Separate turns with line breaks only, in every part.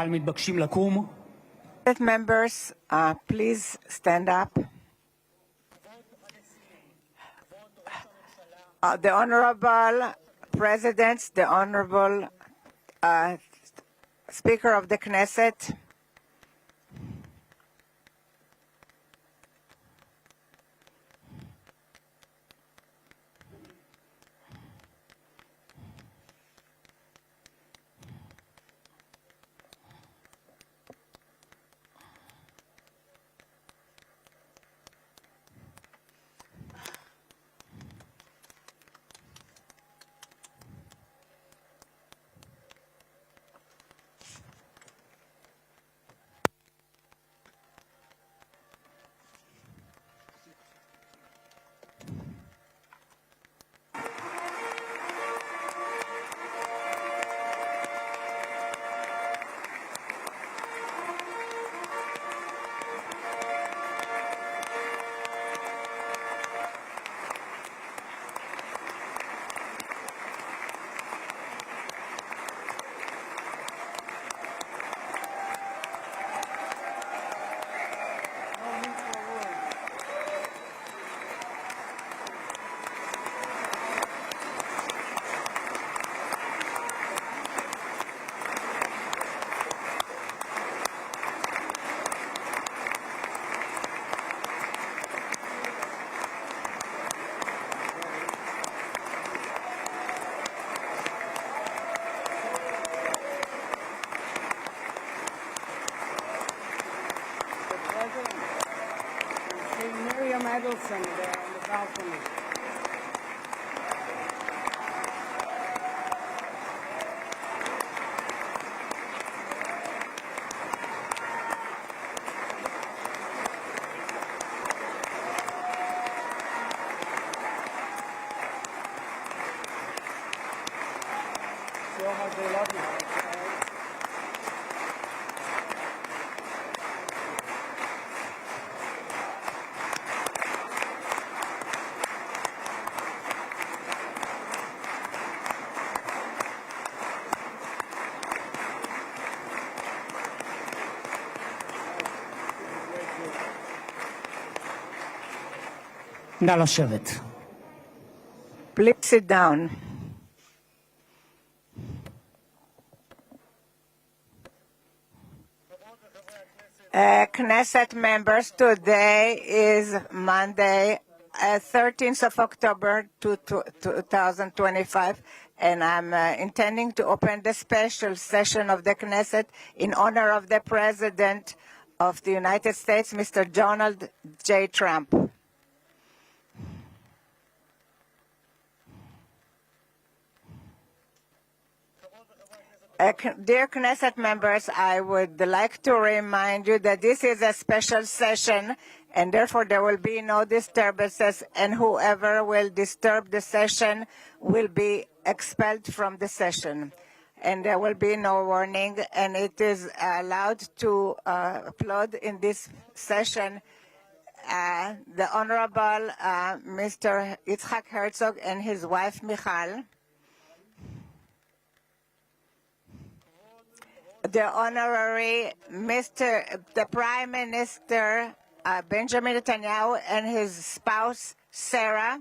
הקהל מתבקשים לקום.
Members, please stand up. The Honorable President, the Honorable Speaker of the Knesset,
Edelson there on the balcony. So how they love you.
נא לשבת.
Please sit down. Knesset members, today is Monday, 13th of October 2025, and I'm intending to open the special session of the Knesset in honor of the President of the United States, Mr. Donald J. Trump. Dear Knesset members, I would like to remind you that this is a special session and therefore there will be no disturbances, and whoever will disturb the session will be expelled from the session. And there will be no warning, and it is allowed to applaud in this session the Honorable Mr. Yitzhak Herzog and his wife Michal, the Honorary the Prime Minister Benjamin Netanyahu and his spouse Sarah,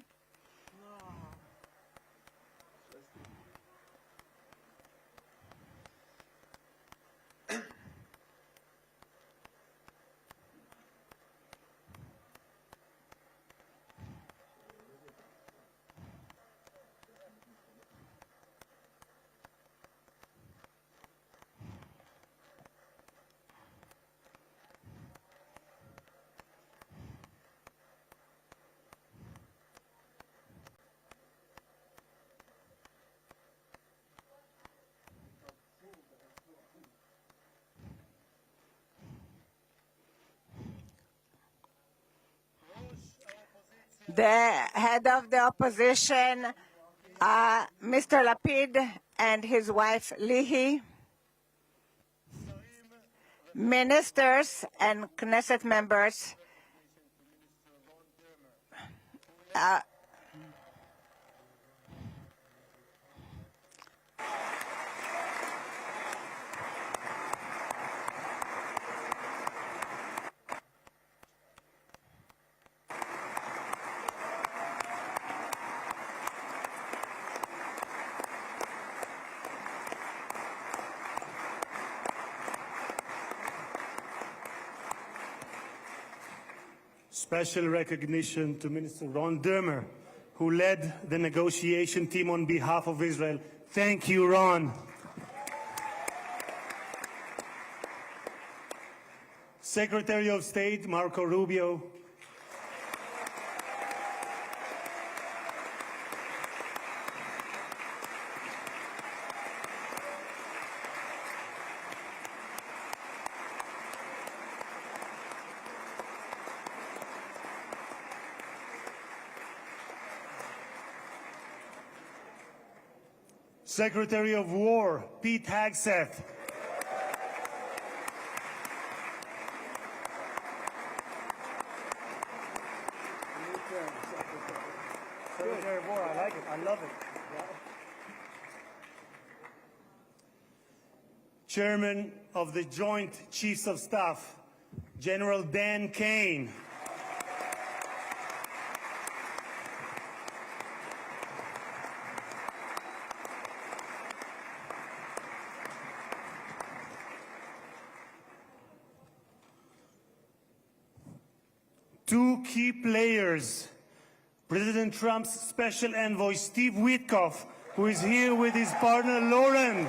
the head of the opposition, Mr. Lapid and his wife Lihi, ministers and Knesset members,
Special recognition to Minister Ron Dermer, who led the negotiation team on behalf of Israel. Thank you, Ron. Secretary of State Marco Rubio, Secretary of War Pete Hegseth,
Secretary of War, I like it. I love it.
Chairman of the Joint Chiefs of Staff, General Dan Kane, two key players, President Trump's special envoy Steve Witkoff, who is here with his partner Lauren.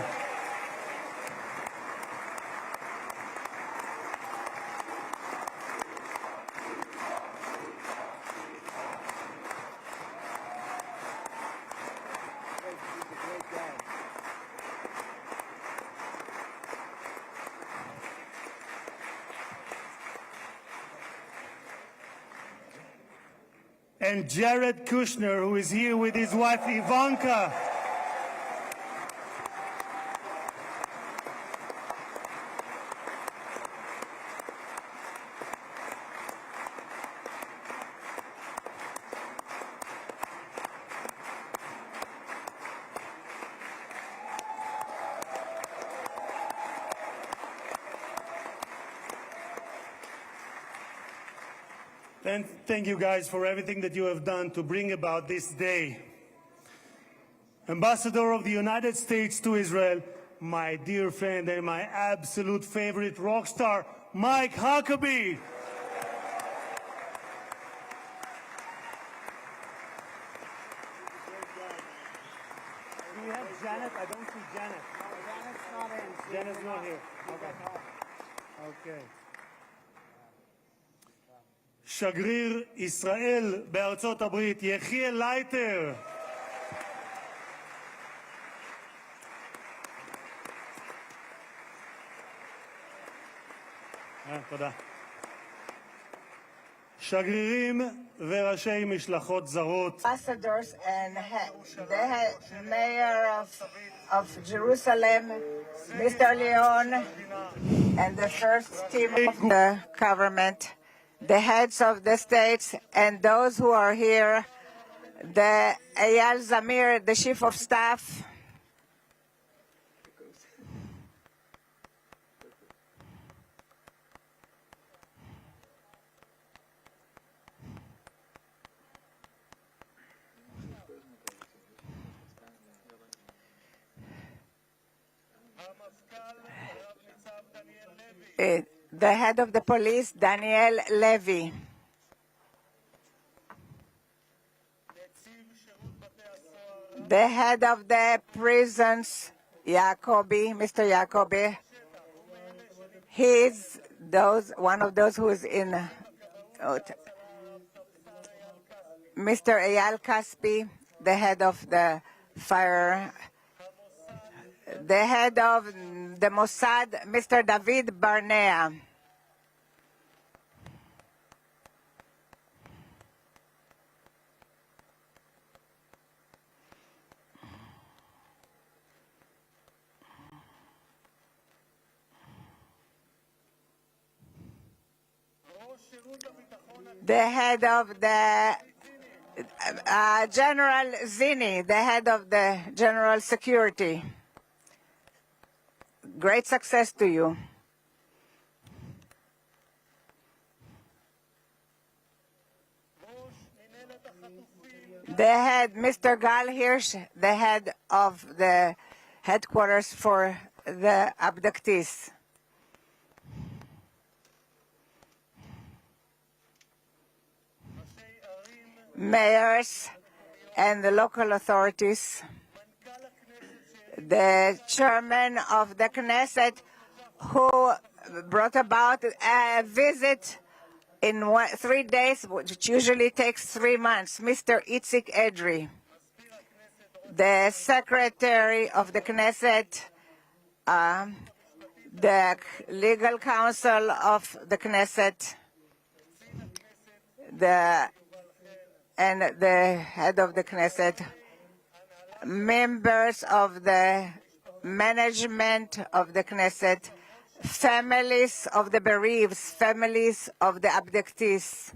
And Jared Kushner, who is here with his wife Ivanka. And thank you guys for everything that you have done to bring about this day. Ambassador of the United States to Israel, my dear friend and my absolute favorite rock star, Mike Huckabee.
Do we have Janet? I don't see Janet. No, Janet's not in.
Janet's not here.
Okay.
שגריר ישראל בארצות הברית, יחיאל לייטר. תודה. שגרירים וראשי משלחות זרות.
Ambassadors and the mayor of Jerusalem, Mr. Leon, and the first team of the government, the heads of the states, and those who are here, the Eyal Zamir, the chief of staff, the head of the police, Daniel Levy, the head of the prisons, Mr. Jacobi. He's one of those who is in Mr. Eyal Kaspi, the head of the fire, the head of the Mossad, Mr. David Barnea. The head of the General Zini, the head of the General Security. Great success to you. The head, Mr. Gal Hirsch, the head of the headquarters for the abductees. mayors and the local authorities, the chairman of the Knesset who brought about a visit in 3 days, which usually takes 3 months, Mr. Itzik Edry, the secretary of the Knesset, the legal counsel of the Knesset, and the head of the Knesset, members of the management of the Knesset, families of the bereaved, families of the abductees.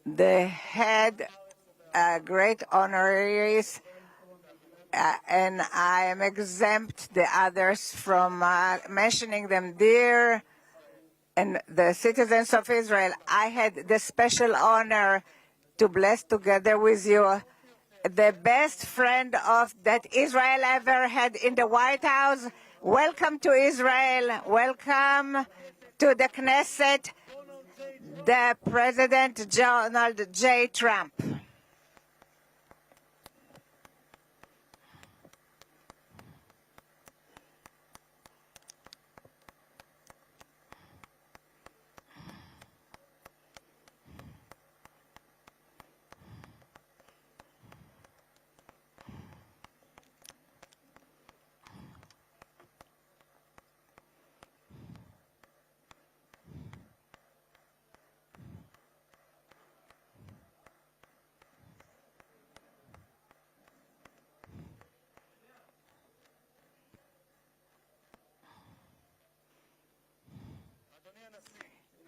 The head great honoraries, and I am exempt the others from mentioning them, dear, and the citizens of Israel. I had the special honor to bless together with you the best friend of that Israel ever had in the White House. Welcome to Israel. Welcome to the Knesset, the President Donald J. Trump.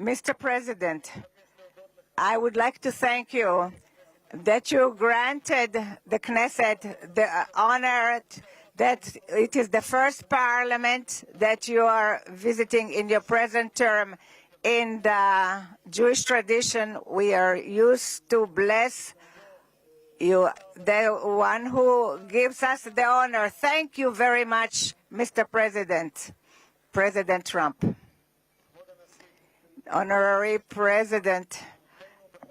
Mr. President, I would like to thank you that you granted the Knesset the honor that it is the first parliament that you are visiting in your present term. In the Jewish tradition, we are used to bless you, the one who gives us the honor. Thank you very much, Mr. President, President Trump. Honorary President,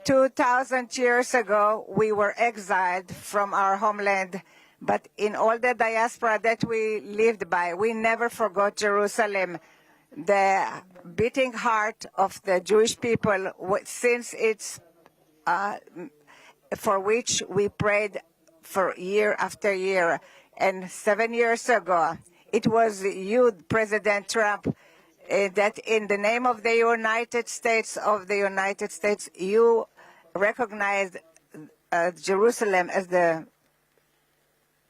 2,000 years ago, we were exiled from our homeland, but in all the diaspora that we lived by, we never forgot Jerusalem, the beating heart of the Jewish people, since it's for which we prayed for year after year. And 7 years ago, it was you, President Trump, that in the name of the United States you recognized Jerusalem as the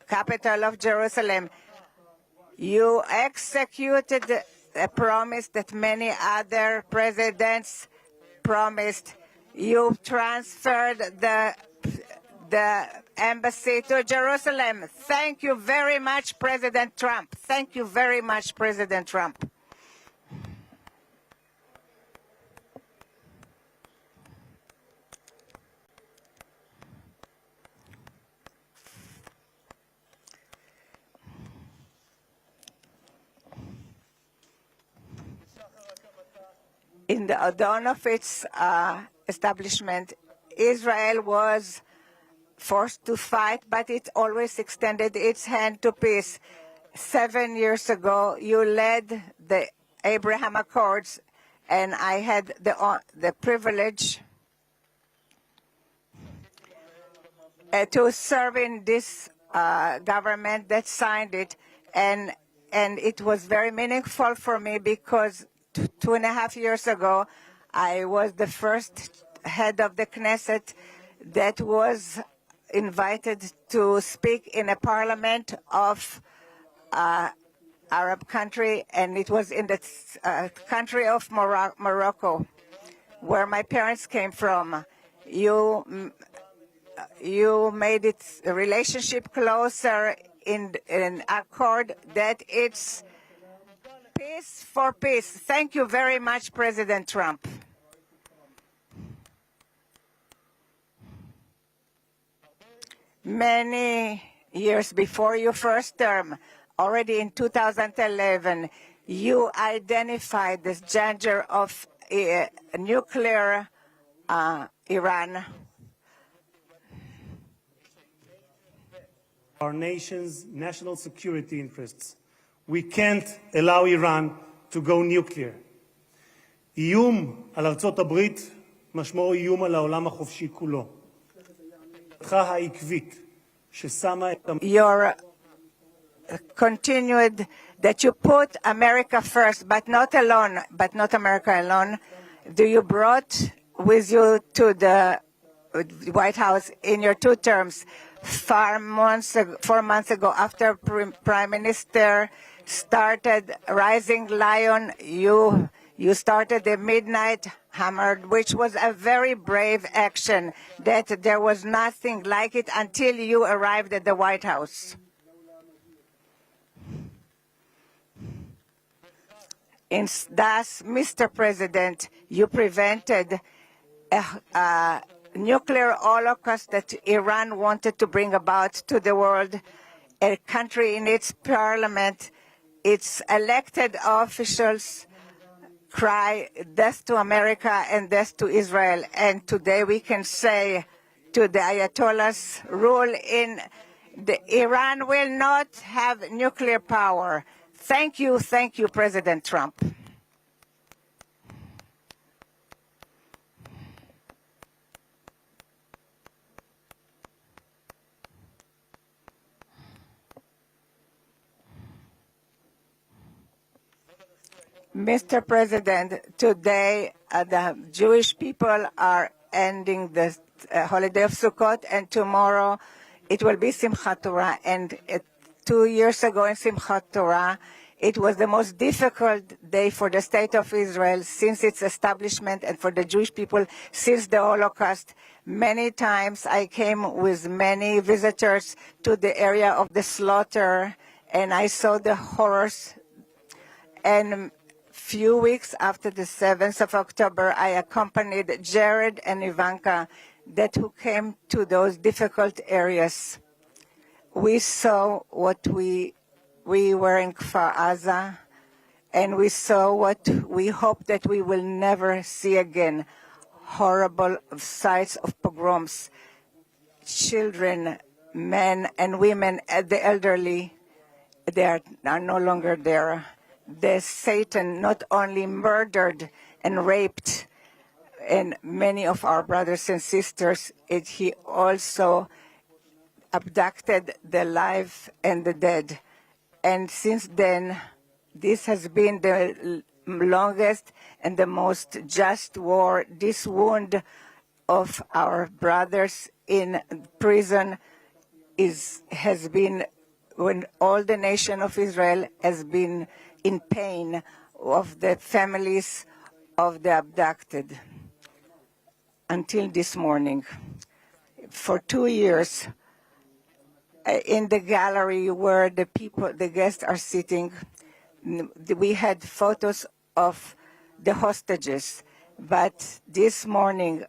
capital of Jerusalem. You executed a promise that many other presidents promised. You transferred the embassy to Jerusalem. Thank you very much, President Trump. Thank you very much, President Trump. In the dawn of its establishment, Israel was forced to fight, but it always extended its hand to peace. 7 years ago, you led the Abraham Accords, and I had the privilege to serve in this government that signed it, and it was very meaningful for me because 2.5 years ago, I was the first head of the Knesset that was invited to speak in a parliament of Arab country, and it was in the country of Morocco, where my parents came from. You you made its relationship closer in accord that it's peace for peace. Thank you very much, President Trump. Many years before your first term, already in 2011, you identified this danger of nuclear Iran.
Our nation's national security interests. We can't allow Iran to go nuclear. איום על ארצות הברית משמעו איום על העולם החופשי כולו. העקבית ששמה את
Your continued that you put America first, but not alone, but not America alone. Do you brought with you to the White House in your 2 terms 4 months ago after Prime Minister started Rising Lion, you started the Midnight Hammer, which was a very brave action that there was nothing like it until you arrived at the White House. Thus, Mr. President, you prevented a nuclear holocaust that Iran wanted to bring about to the world. A country in its parliament, its elected officials cry death to America and death to Israel. And today we can say to the Ayatollahs, rule in Iran will not have nuclear power. Thank you, President Trump. Mr. President, today the Jewish people are ending the holiday of Sukkot, and tomorrow it will be Simchat Torah. And 2 years ago in Simchat Torah, it was the most difficult day for the State of Israel since its establishment and for the Jewish people since the Holocaust. Many times I came with many visitors to the area of the slaughter, and I saw the horrors. And few weeks after the 7th of October, I accompanied Jared and Ivanka who came to those difficult areas. We saw what we were in Kfar Aza, and we saw what we hope that we will never see again, horrible sights of pogroms, children, men and women, the elderly, they are no longer there. The Satan not only murdered and raped and many of our brothers and sisters, he also abducted the live and the dead. And since then, this has been the longest and the most just war. This wound of our brothers in prison has been when all the nation of Israel has been in pain of the families of the abducted until this morning. For 2 years, in the gallery where the guests are sitting, we had photos of the hostages. But this morning,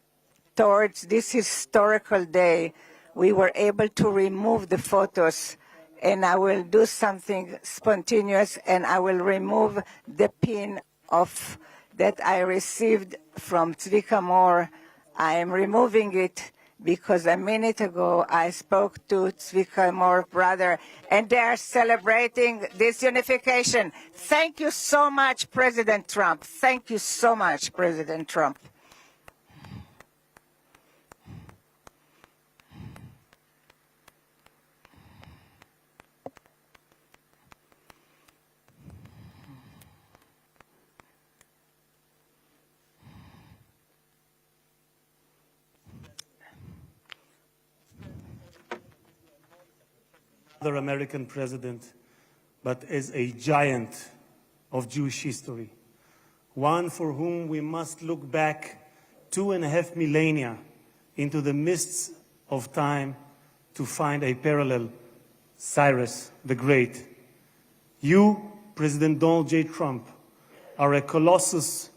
towards this historical day, we were able to remove the photos, and I will do something spontaneous, and I will remove the pin that I received from Tzvika Moore. I am removing it because a minute ago I spoke to Tzvika Moore's brother, and they are celebrating this unification. Thank you so much, President Trump. Thank you so much, President Trump.
Other American president, but as a giant of Jewish history, one for whom we must look back 2.5 millennia into the mists of time to find a parallel, Cyrus the Great. You, President Donald J. Trump, are a colossus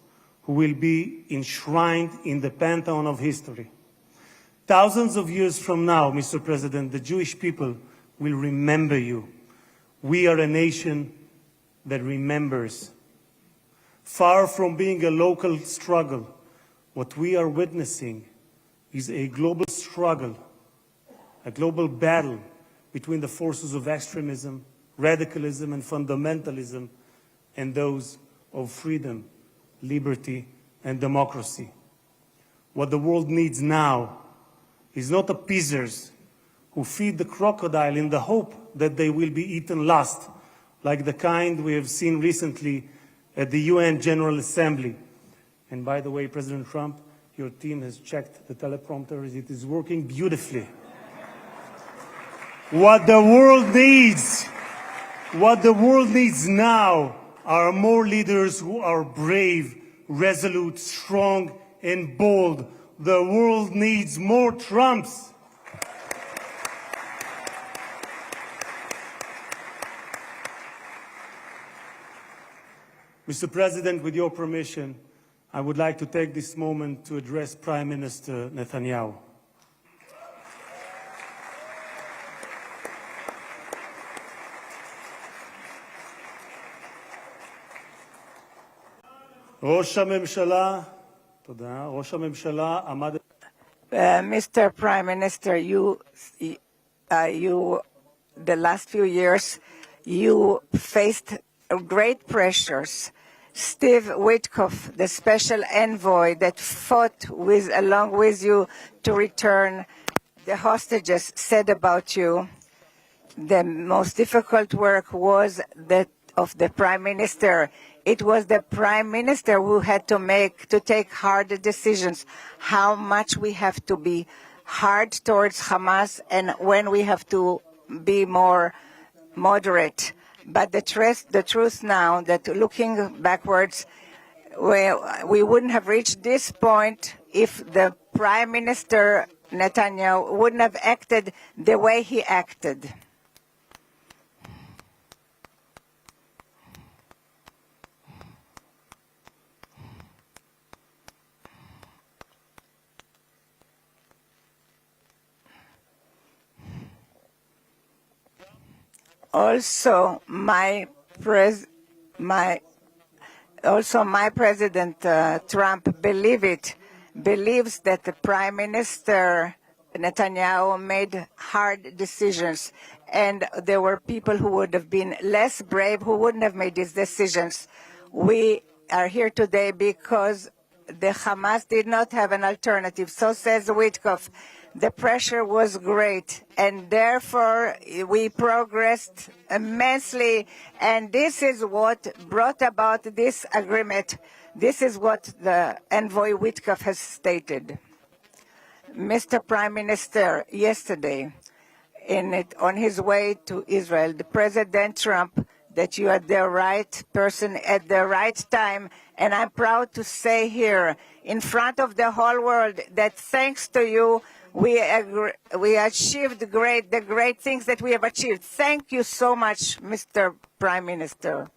who will be enshrined in the pantheon of history. Thousands of years from now, Mr. President, the Jewish people will remember you. We are a nation that remembers. Far from being a local struggle, what we are witnessing is a global struggle, a global battle between the forces of extremism, radicalism, and fundamentalism, and those of freedom, liberty, and democracy. What the world needs now is not appeasers who feed the crocodile in the hope that they will be eaten last, like the kind we have seen recently at the UN General Assembly. And by the way, President Trump, your team has checked the teleprompter. It is working beautifully. What the world needs now are more leaders who are brave, resolute, strong, and bold. The world needs more Trumps. Mr. President, with your permission, I would like to take this moment to address Prime Minister Netanyahu. ראש הממשלה, תודה, ראש הממשלה עמד...
Mr. Prime Minister, the last few years, you faced great pressures. Steve Witkoff, the special envoy that fought along with you to return the hostages, said about you, the most difficult work was that of the Prime Minister. It was the Prime Minister who had to take hard decisions, how much we have to be hard towards Hamas and when we have to be more moderate. But the truth now that looking backwards, we wouldn't have reached this point if the Prime Minister Netanyahu wouldn't have acted the way he acted. Also, my President Trump believes that the Prime Minister Netanyahu made hard decisions, and there were people who would have been less brave who wouldn't have made these decisions. We are here today because the Hamas did not have an alternative. So says Witkoff. The pressure was great, and therefore we progressed immensely, and this is what brought about this agreement. This is what the envoy Witkoff has stated. Mr. Prime Minister, yesterday, on his way to Israel, the President Trump, that you are the right person at the right time, and I'm proud to say here in front of the whole world that thanks to you, we achieved the great things that we have achieved. Thank you so much, Mr. Prime Minister.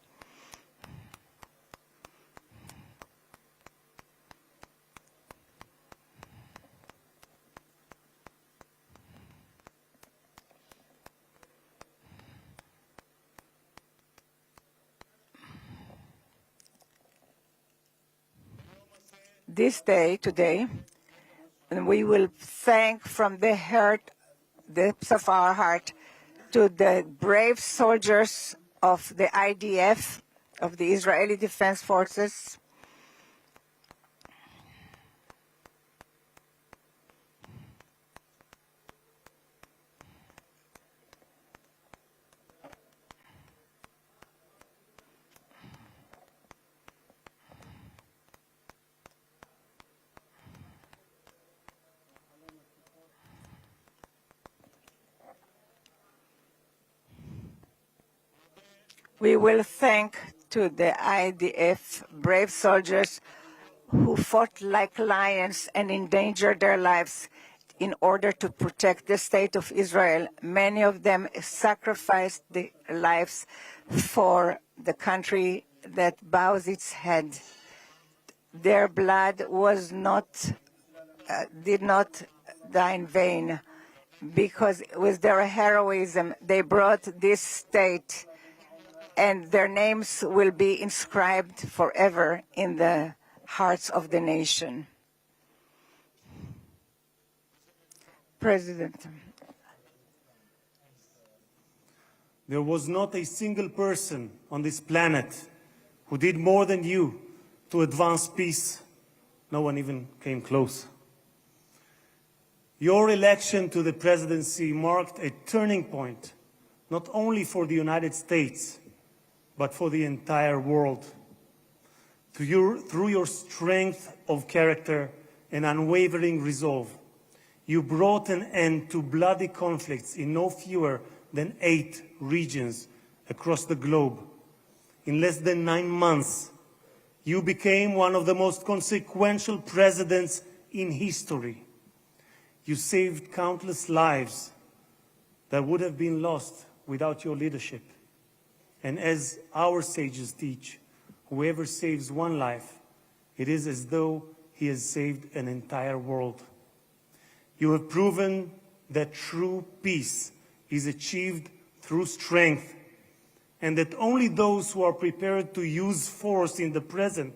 This day, today, and we will thank from the depths of our heart, to the brave soldiers of the IDF, of the Israeli Defense Forces, we will thank to the IDF brave soldiers who fought like lions and endangered their lives. in order to protect the state of Israel. Many of them sacrificed their lives for the country that bows its head. Their blood was did not die in vain, because with their heroism they brought this state, and their names will be inscribed forever in the hearts of the nation. President.
There was not a single person on this planet who did more than you to advance peace. No one even came close. Your election to the presidency marked a turning point, not only for the United States, but for the entire world. Through your strength of character and unwavering resolve, you brought an end to bloody conflicts in no fewer than 8 regions across the globe. In less than 9 months, you became one of the most consequential presidents in history. You saved countless lives that would have been lost without your leadership. And as our sages teach, whoever saves one life, it is as though he has saved an entire world. You have proven that true peace is achieved through strength, and that only those who are prepared to use force in the present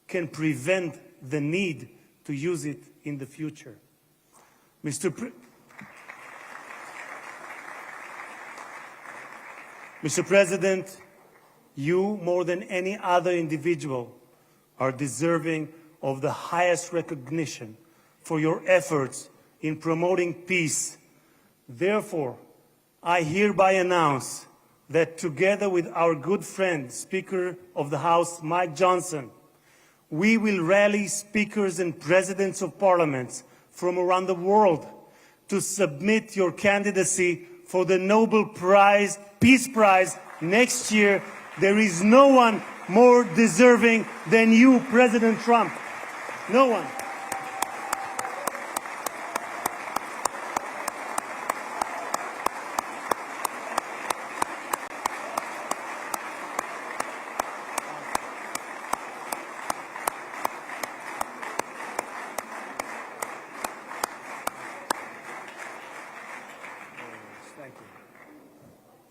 can prevent the need to use it in the future. Mr. President, you, more than any other individual, are deserving of the highest recognition for your efforts in promoting peace. Therefore, I hereby announce that together with our good friend, Speaker of the House, Mike Johnson, we will rally speakers and presidents of parliaments from around the world to submit your candidacy for the Nobel Prize, Peace Prize next year. There is no one more deserving than you, President Trump. No one.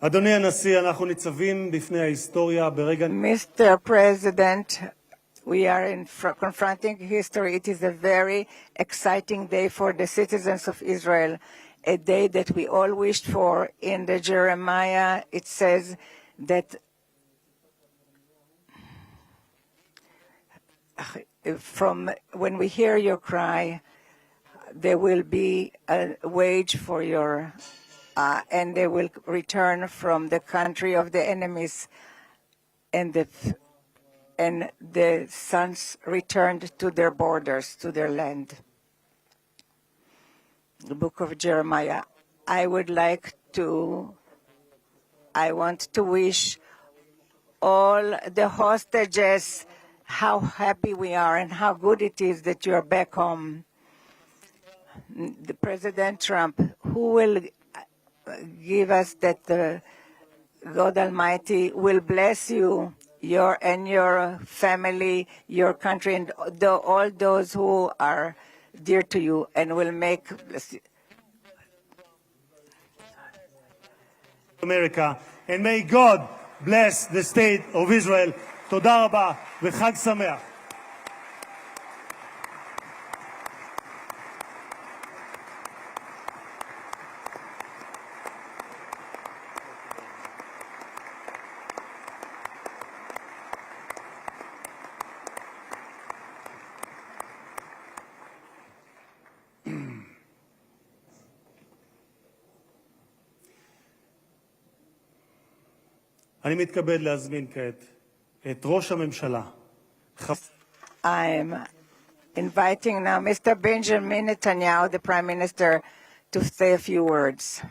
אדוני הנשיא, אנחנו ניצבים בפני ההיסטוריה ברגע...
Mr. President, we are confronting history. It is a very exciting day for the citizens of Israel, a day that we all wished for. In the Jeremiah, it says that from when we hear your cry, there will be a wage for your and they will return from the country of the enemies, and the sons returned to their borders, to their land. The book of Jeremiah. I want to wish all the hostages how happy we are and how good it is that you are back home. The President Trump, who will give us that the God Almighty will bless you, your family, your country, and all those who are dear to you, and will make
America, and may God bless the state of Israel. תודה רבה וחג שמח. אני מתכבד להזמין כעת את ראש הממשלה.
I'm inviting now Mr. Benjamin Netanyahu, the Prime Minister, to say a few words.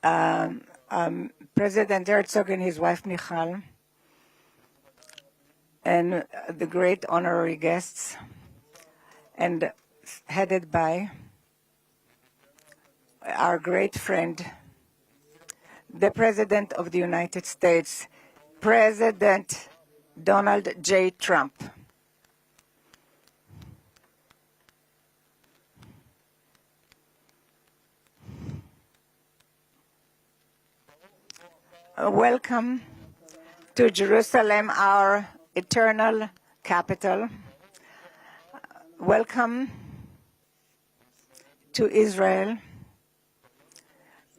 President Herzog and his wife Michal, and the great honorary guests, and headed by our great friend, the President of the United States, President Donald J. Trump. Welcome to Jerusalem, our eternal capital. Welcome to Israel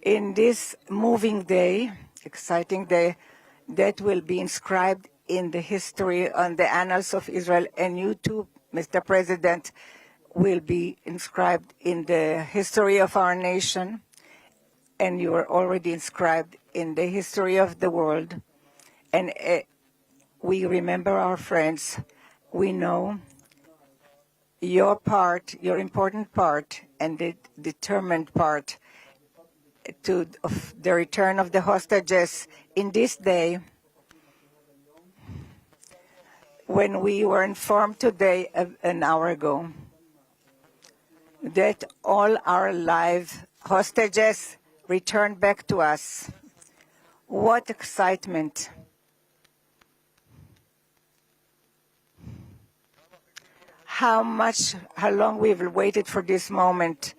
in this moving day, exciting day that will be inscribed in the history, on the annals of Israel, and you too, Mr. President, will be inscribed in the history of our nation, and you are already inscribed in the history of the world. And we remember our friends. We know your part, your important part, and the determined part of the return of the hostages in this day, when we were informed today, an hour ago, that all our live hostages returned back to us. What excitement. How long we've waited for this moment,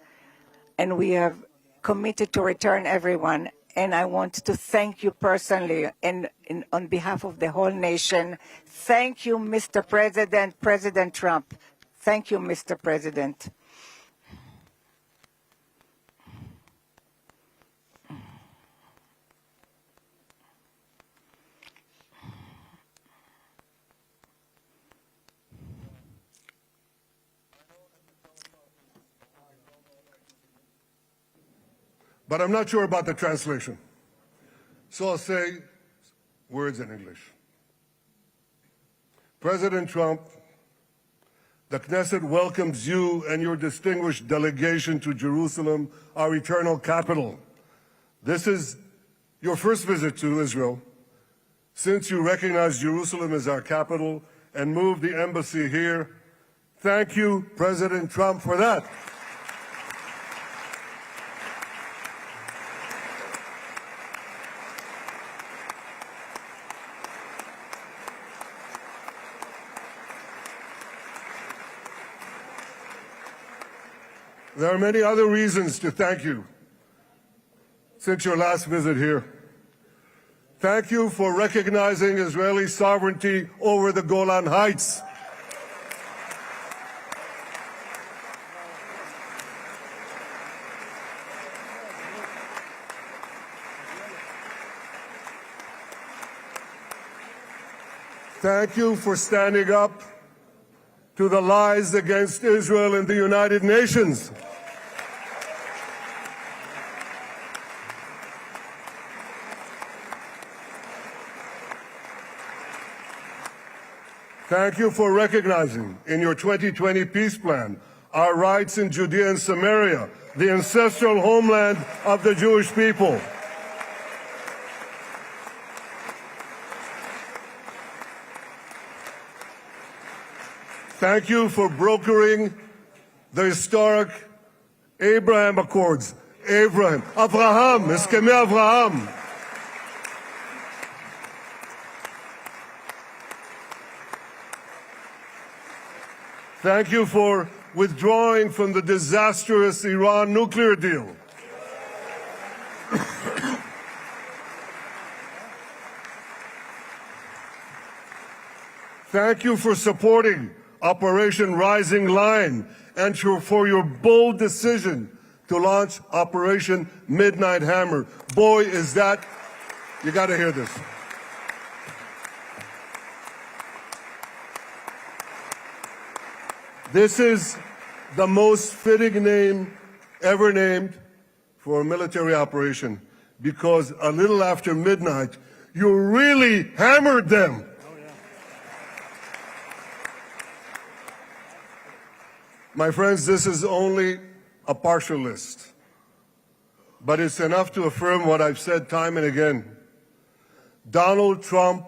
and we have committed to return everyone. And I want to thank you personally and on behalf of the whole nation. Thank you, Mr. President, President Trump. Thank you, Mr. President.
But I'm not sure about the translation. So I'll say words in English. President Trump, the Knesset welcomes you and your distinguished delegation to Jerusalem, our eternal capital. This is your first visit to Israel since you recognize Jerusalem as our capital and moved the embassy here. Thank you, President Trump, for that. There are many other reasons to thank you since your last visit here. Thank you for recognizing Israeli sovereignty over the Golan Heights. Thank you for standing up to the lies against Israel in the United Nations. Thank you for recognizing in your 2020 peace plan our rights in Judea and Samaria, the ancestral homeland of the Jewish people. Thank you for brokering the historic Abraham Accords. Abraham, Eskemei Avraham. Thank you for withdrawing from the disastrous Iran nuclear deal. Thank you for supporting Operation Rising Lion and for your bold decision to launch Operation Midnight Hammer. Boy, is that, you got to hear this. This is the most fitting name ever named for a military operation, because a little after midnight, you really hammered them. My friends, this is only a partial list. but it's enough to affirm what I've said time and again. Donald Trump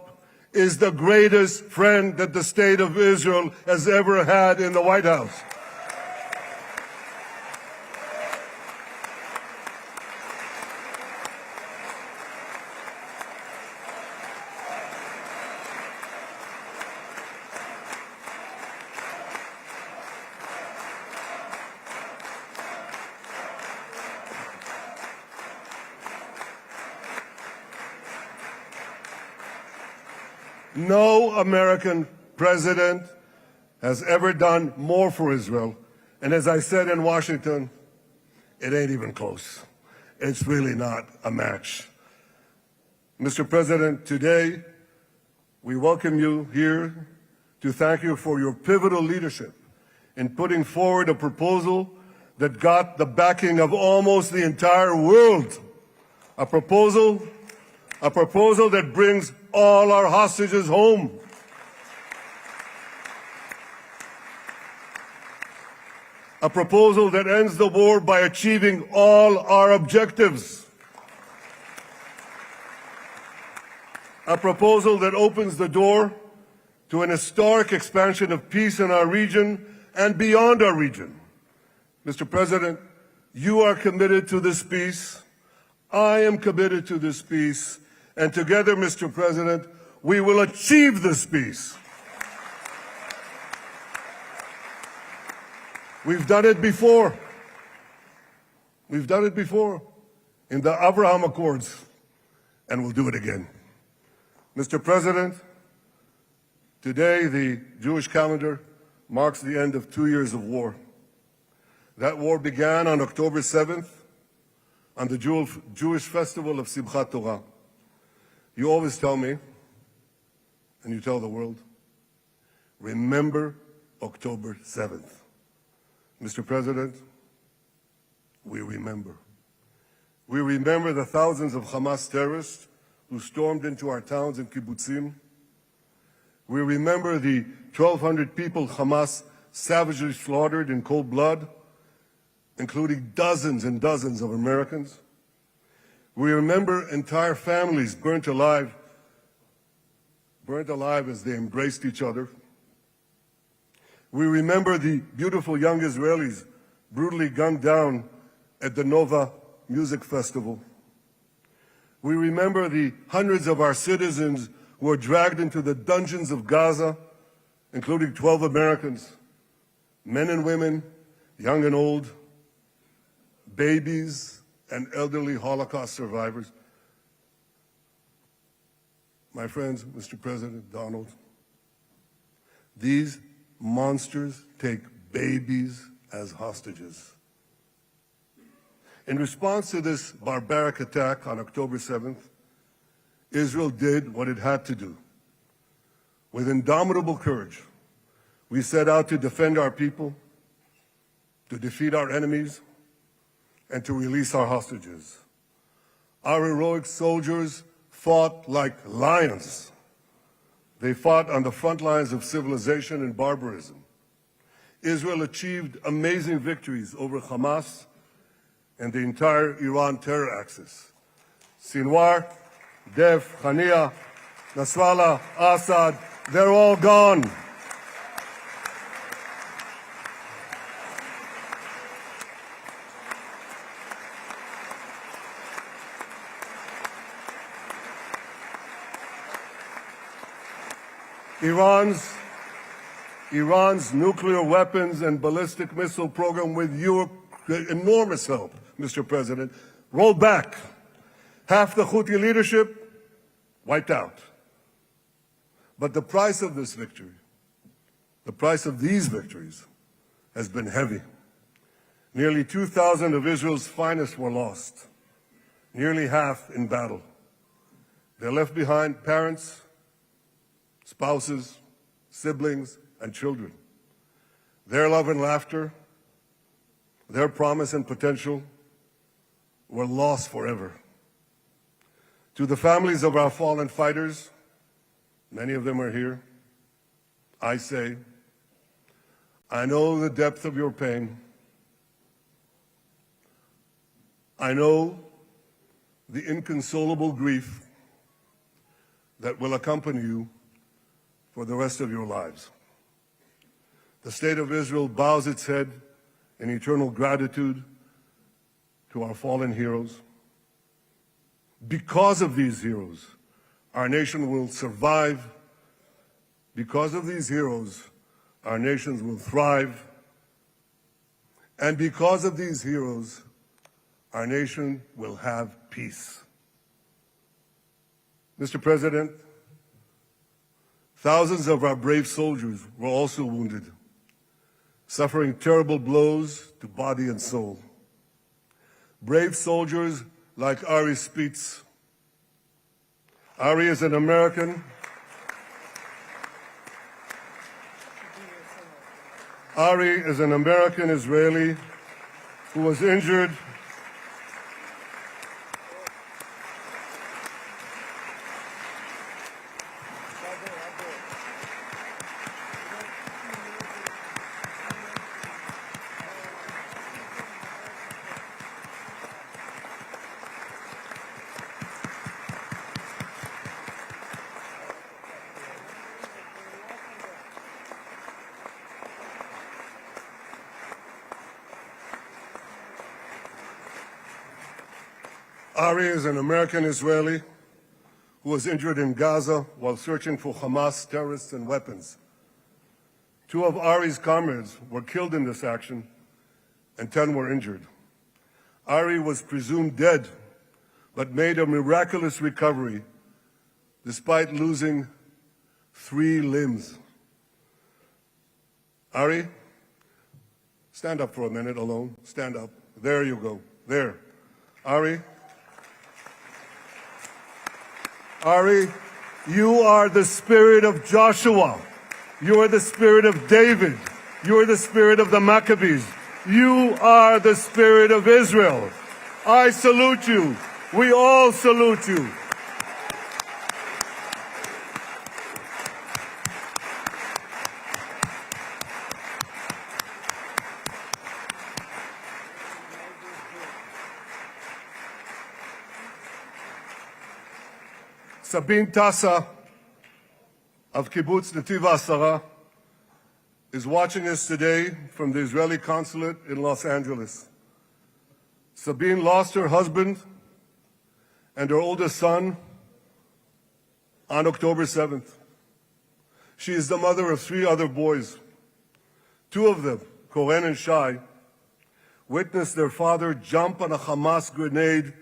is the greatest friend that the State of Israel has ever had in the White House. No American president has ever done more for Israel. And as I said in Washington, it ain't even close. It's really not a match. Mr. President, today we welcome you here to thank you for your pivotal leadership in putting forward a proposal that got the backing of almost the entire world. A proposal that brings all our hostages home. A proposal that ends the war by achieving all our objectives. A proposal that opens the door to an historic expansion of peace in our region and beyond our region. Mr. President, you are committed to this peace. I am committed to this peace. And together, Mr. President, we will achieve this peace. We've done it before. We've done it before in the Abraham Accords, and we'll do it again. Mr. President, today the Jewish calendar marks the end of 2 years of war. That war began on October 7th, on the Jewish festival of Simchat Torah. You always tell me, and you tell the world, remember October 7th. Mr. President, we remember. We remember the thousands of Hamas terrorists who stormed into our towns and kibbutzim. We remember the 1,200 people Hamas savagely slaughtered in cold blood, including dozens and dozens of Americans. We remember entire families burnt alive as they embraced each other. We remember the beautiful young Israelis brutally gunned down at the Nova Music Festival. We remember the hundreds of our citizens who were dragged into the dungeons of Gaza, including 12 Americans, men and women, young and old, babies, and elderly Holocaust survivors. My friends, Mr. President, Donald, these monsters take babies as hostages. In response to this barbaric attack on October 7th, Israel did what it had to do. With indomitable courage, we set out to defend our people, to defeat our enemies, and to release our hostages. Our heroic soldiers fought like lions. They fought on the front lines of civilization and barbarism. Israel achieved amazing victories over Hamas and the entire Iran terror axis. Sinwar, Dev, Hania, Nasrallah, Assad, they're all gone. Iran's nuclear weapons and ballistic missile program, with your enormous help, Mr. President, rolled back. Half the Houthi leadership wiped out. But the price of this victory, the price of these victories, has been heavy. Nearly 2,000 of Israel's finest were lost, nearly half in battle. They left behind parents, spouses, siblings, and children. Their love and laughter, their promise and potential were lost forever. To the families of our fallen fighters, many of them are here, I say, I know the depth of your pain. I know the inconsolable grief that will accompany you for the rest of your lives. The State of Israel bows its head in eternal gratitude to our fallen heroes. Because of these heroes, our nation will survive. Because of these heroes, our nations will thrive. And because of these heroes, our nation will have peace. Mr. President, thousands of our brave soldiers were also wounded, suffering terrible blows to body and soul. Brave soldiers like Ari Spitz. Ari is an American. Ari is an American Israeli who was injured Ari is an American Israeli who was injured in Gaza while searching for Hamas terrorists and weapons. 2 of Ari's comrades were killed in this action, and 10 were injured. Ari was presumed dead, but made a miraculous recovery despite losing 3 limbs. Ari, stand up for a minute alone. Stand up. There you go. There. Ari, you are the spirit of Joshua. You are the spirit of David. You are the spirit of the Maccabees. You are the spirit of Israel. I salute you. We all salute you. Sabine Tassa of Kibbutz Netiv HaAsara is watching us today from the Israeli consulate in Los Angeles. Sabine lost her husband and her oldest son on October 7th. She is the mother of 3 other boys. 2 of them, Koren and Shai, witnessed their father jump on a Hamas grenade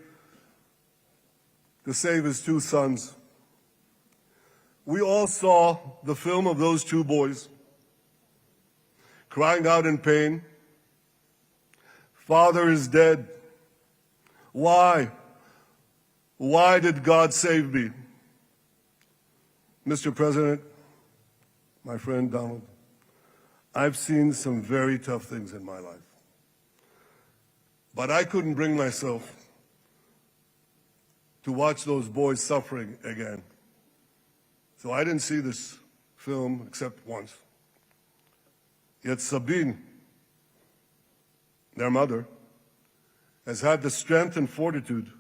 to save his 2 sons. We all saw the film of those 2 boys crying out in pain, "Father is dead. Why? Why did God save me?" Mr. President, my friend Donald, I've seen some very tough things in my life. But I couldn't bring myself to watch those boys suffering again. So I didn't see this film except once. Yet Sabine, their mother, has had the strength and fortitude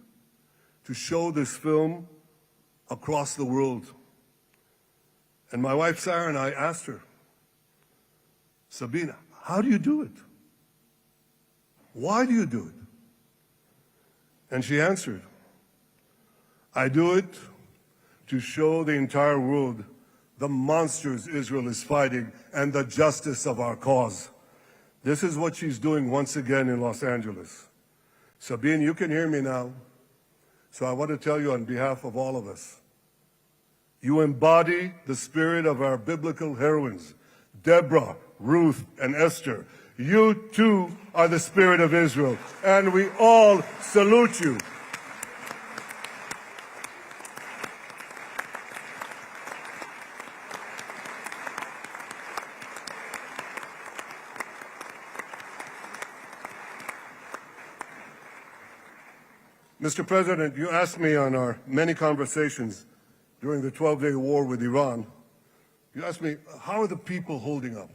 to show this film across the world. And my wife Sarah and I asked her, "Sabine, how do you do it? Why do you do it?" And she answered, "I do it to show the entire world the monsters Israel is fighting and the justice of our cause." This is what she's doing once again in Los Angeles. Sabine, you can hear me now, so I want to tell you on behalf of all of us, you embody the spirit of our biblical heroines, Deborah, Ruth, and Esther. You too are the spirit of Israel, and we all salute you. Mr. President, you asked me on our many conversations during the 12-day war with Iran, you asked me, how are the people holding up?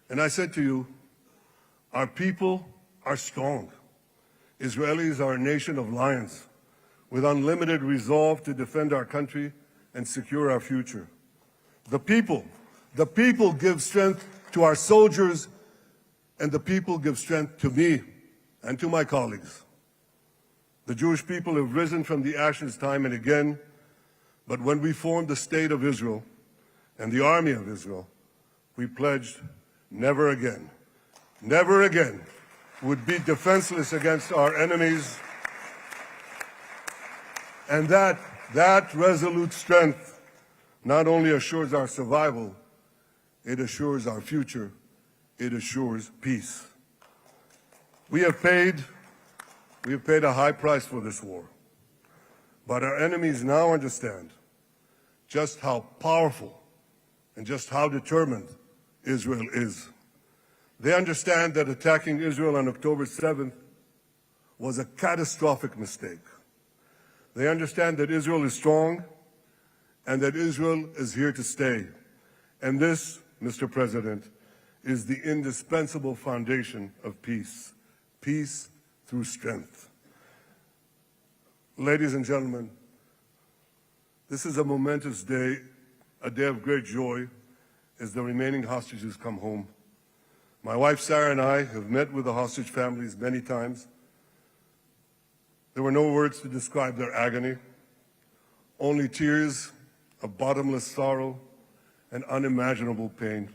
And I said to you, our people are strong. Israelis are a nation of lions. with unlimited resolve to defend our country and secure our future. The people give strength to our soldiers, and the people give strength to me and to my colleagues. The Jewish people have risen from the ashes time and again, but when we formed the State of Israel and the Army of Israel, we pledged never again would be defenseless against our enemies. And that resolute strength not only assures our survival, it assures our future, it assures peace. We have paid a high price for this war, but our enemies now understand just how powerful and just how determined Israel is. They understand that attacking Israel on October 7th was a catastrophic mistake. They understand that Israel is strong and that Israel is here to stay. And this, Mr. President, is the indispensable foundation of peace. Peace through strength. Ladies and gentlemen, this is a momentous day, a day of great joy as the remaining hostages come home. My wife Sarah and I have met with the hostage families many times. There were no words to describe their agony, only tears of bottomless sorrow and unimaginable pain.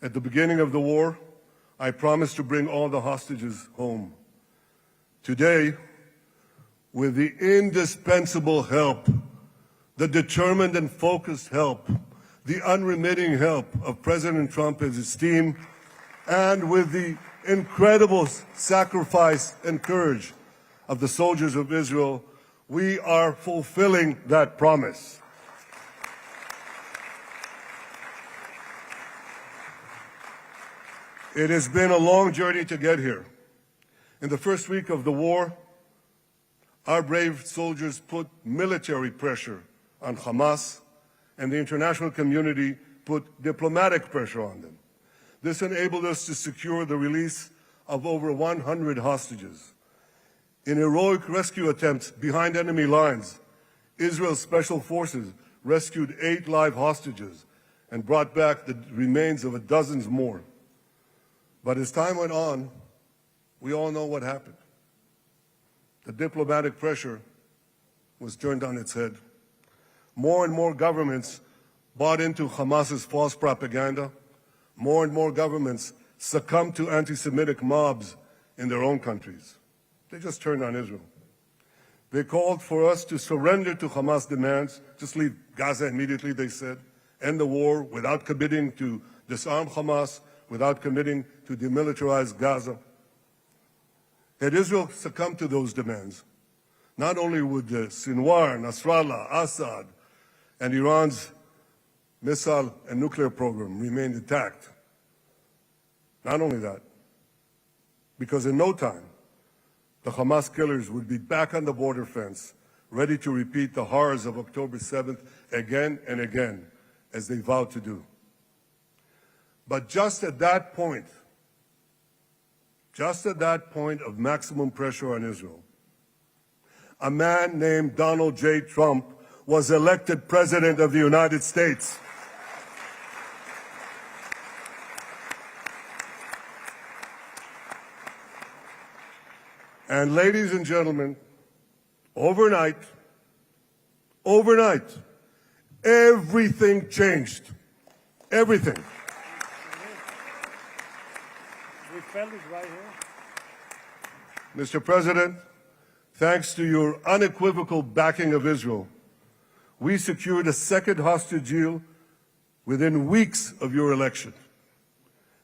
At the beginning of the war, I promised to bring all the hostages home. Today, with the indispensable help, the determined and focused help, the unremitting help of President Trump and his team, and with the incredible sacrifice and courage of the soldiers of Israel, we are fulfilling that promise. It has been a long journey to get here. In the first week of the war, our brave soldiers put military pressure on Hamas, and the international community put diplomatic pressure on them. This enabled us to secure the release of over 100 hostages. In heroic rescue attempts behind enemy lines, Israel's special forces rescued 8 live hostages and brought back the remains of dozens more. But as time went on, we all know what happened. The diplomatic pressure was turned on its head. More and more governments bought into Hamas's false propaganda. More and more governments succumbed to anti-Semitic mobs in their own countries. They just turned on Israel. They called for us to surrender to Hamas demands, just leave Gaza immediately, they said, end the war without committing to disarm Hamas, without committing to demilitarize Gaza. Had Israel succumbed to those demands, not only would Sinwar, Nasrallah, Assad, and Iran's missile and nuclear program remain intact. Not only that, because in no time, the Hamas killers would be back on the border fence, ready to repeat the horrors of October 7th again and again, as they vowed to do. But just at that point of maximum pressure on Israel, a man named Donald J. Trump was elected President of the United States. And ladies and gentlemen, overnight, everything changed. Everything.
We felt it right here.
Mr. President, thanks to your unequivocal backing of Israel, we secured a second hostage deal within weeks of your election.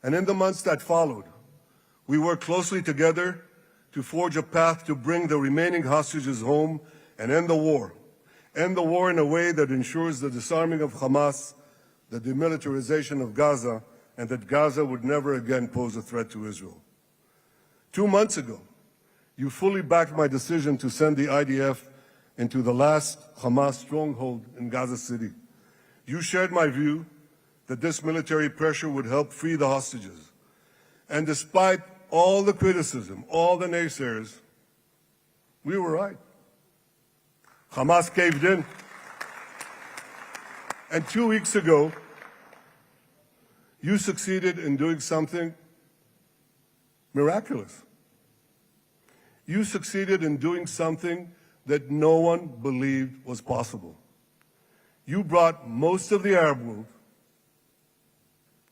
And in the months that followed, we worked closely together to forge a path to bring the remaining hostages home and end the war. End the war in a way that ensures the disarming of Hamas, the demilitarization of Gaza, and that Gaza would never again pose a threat to Israel. 2 months ago, you fully backed my decision to send the IDF into the last Hamas stronghold in Gaza City. You shared my view that this military pressure would help free the hostages. And despite all the criticism, all the naysayers, we were right. Hamas caved in. And 2 weeks ago, you succeeded in doing something miraculous. You succeeded in doing something that no one believed was possible. You brought most of the Arab world,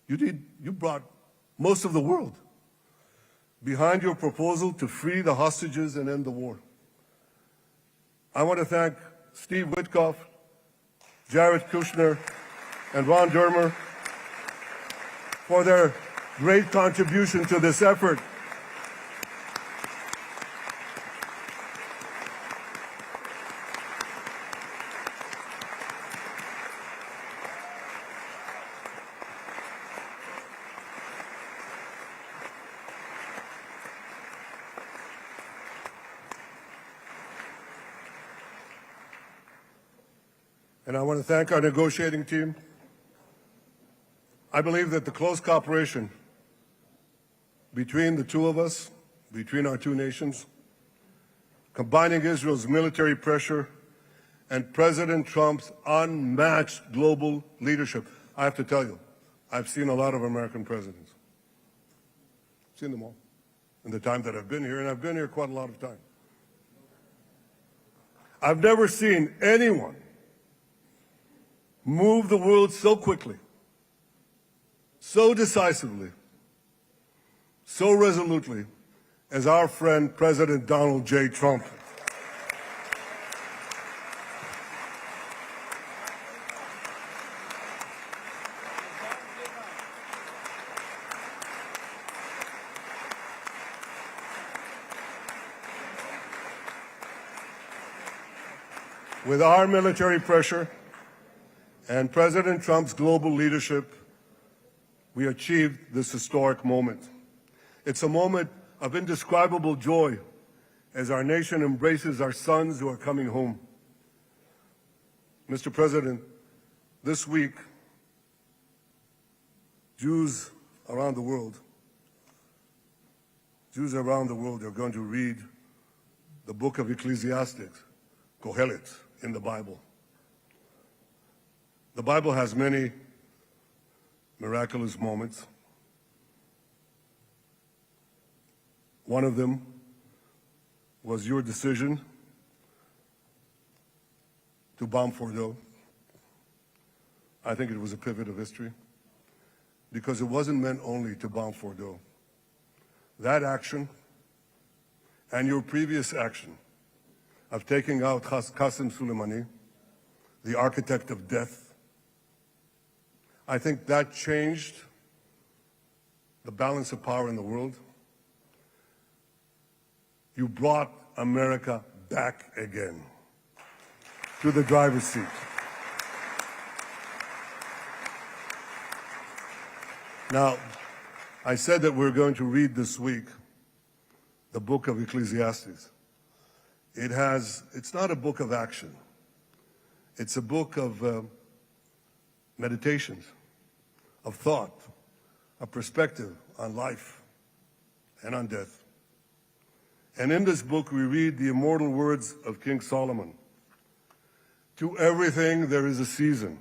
you brought most of the world behind your proposal to free the hostages and end the war. I want to thank Steve Witkoff, Jared Kushner, and Ron Dermer for their great contribution to this effort. And I want to thank our negotiating team. I believe that the close cooperation between the two of us, between our two nations, combining Israel's military pressure and President Trump's unmatched global leadership. I have to tell you, I've seen a lot of American presidents. I've seen them all in the time that I've been here, and I've been here quite a lot of time. I've never seen anyone move the world so quickly, so decisively, so resolutely as our friend President Donald J. Trump. With our military pressure and President Trump's global leadership, we achieved this historic moment. It's a moment of indescribable joy as our nation embraces our sons who are coming home. Mr. President, this week, Jews around the world are going to read the book of Ecclesiastes, Kohelet, in the Bible. The Bible has many miraculous moments. One of them was your decision to bomb Fordo. I think it was a pivot of history because it wasn't meant only to bomb Fordo. That action and your previous action of taking out Qasem Soleimani, the architect of death, I think that changed the balance of power in the world. You brought America back again to the driver's seat. Now, I said that we're going to read this week the book of Ecclesiastes. It's not a book of action. It's a book of meditations, of thought, of perspective on life and on death. And in this book, we read the immortal words of King Solomon. To everything there is a season,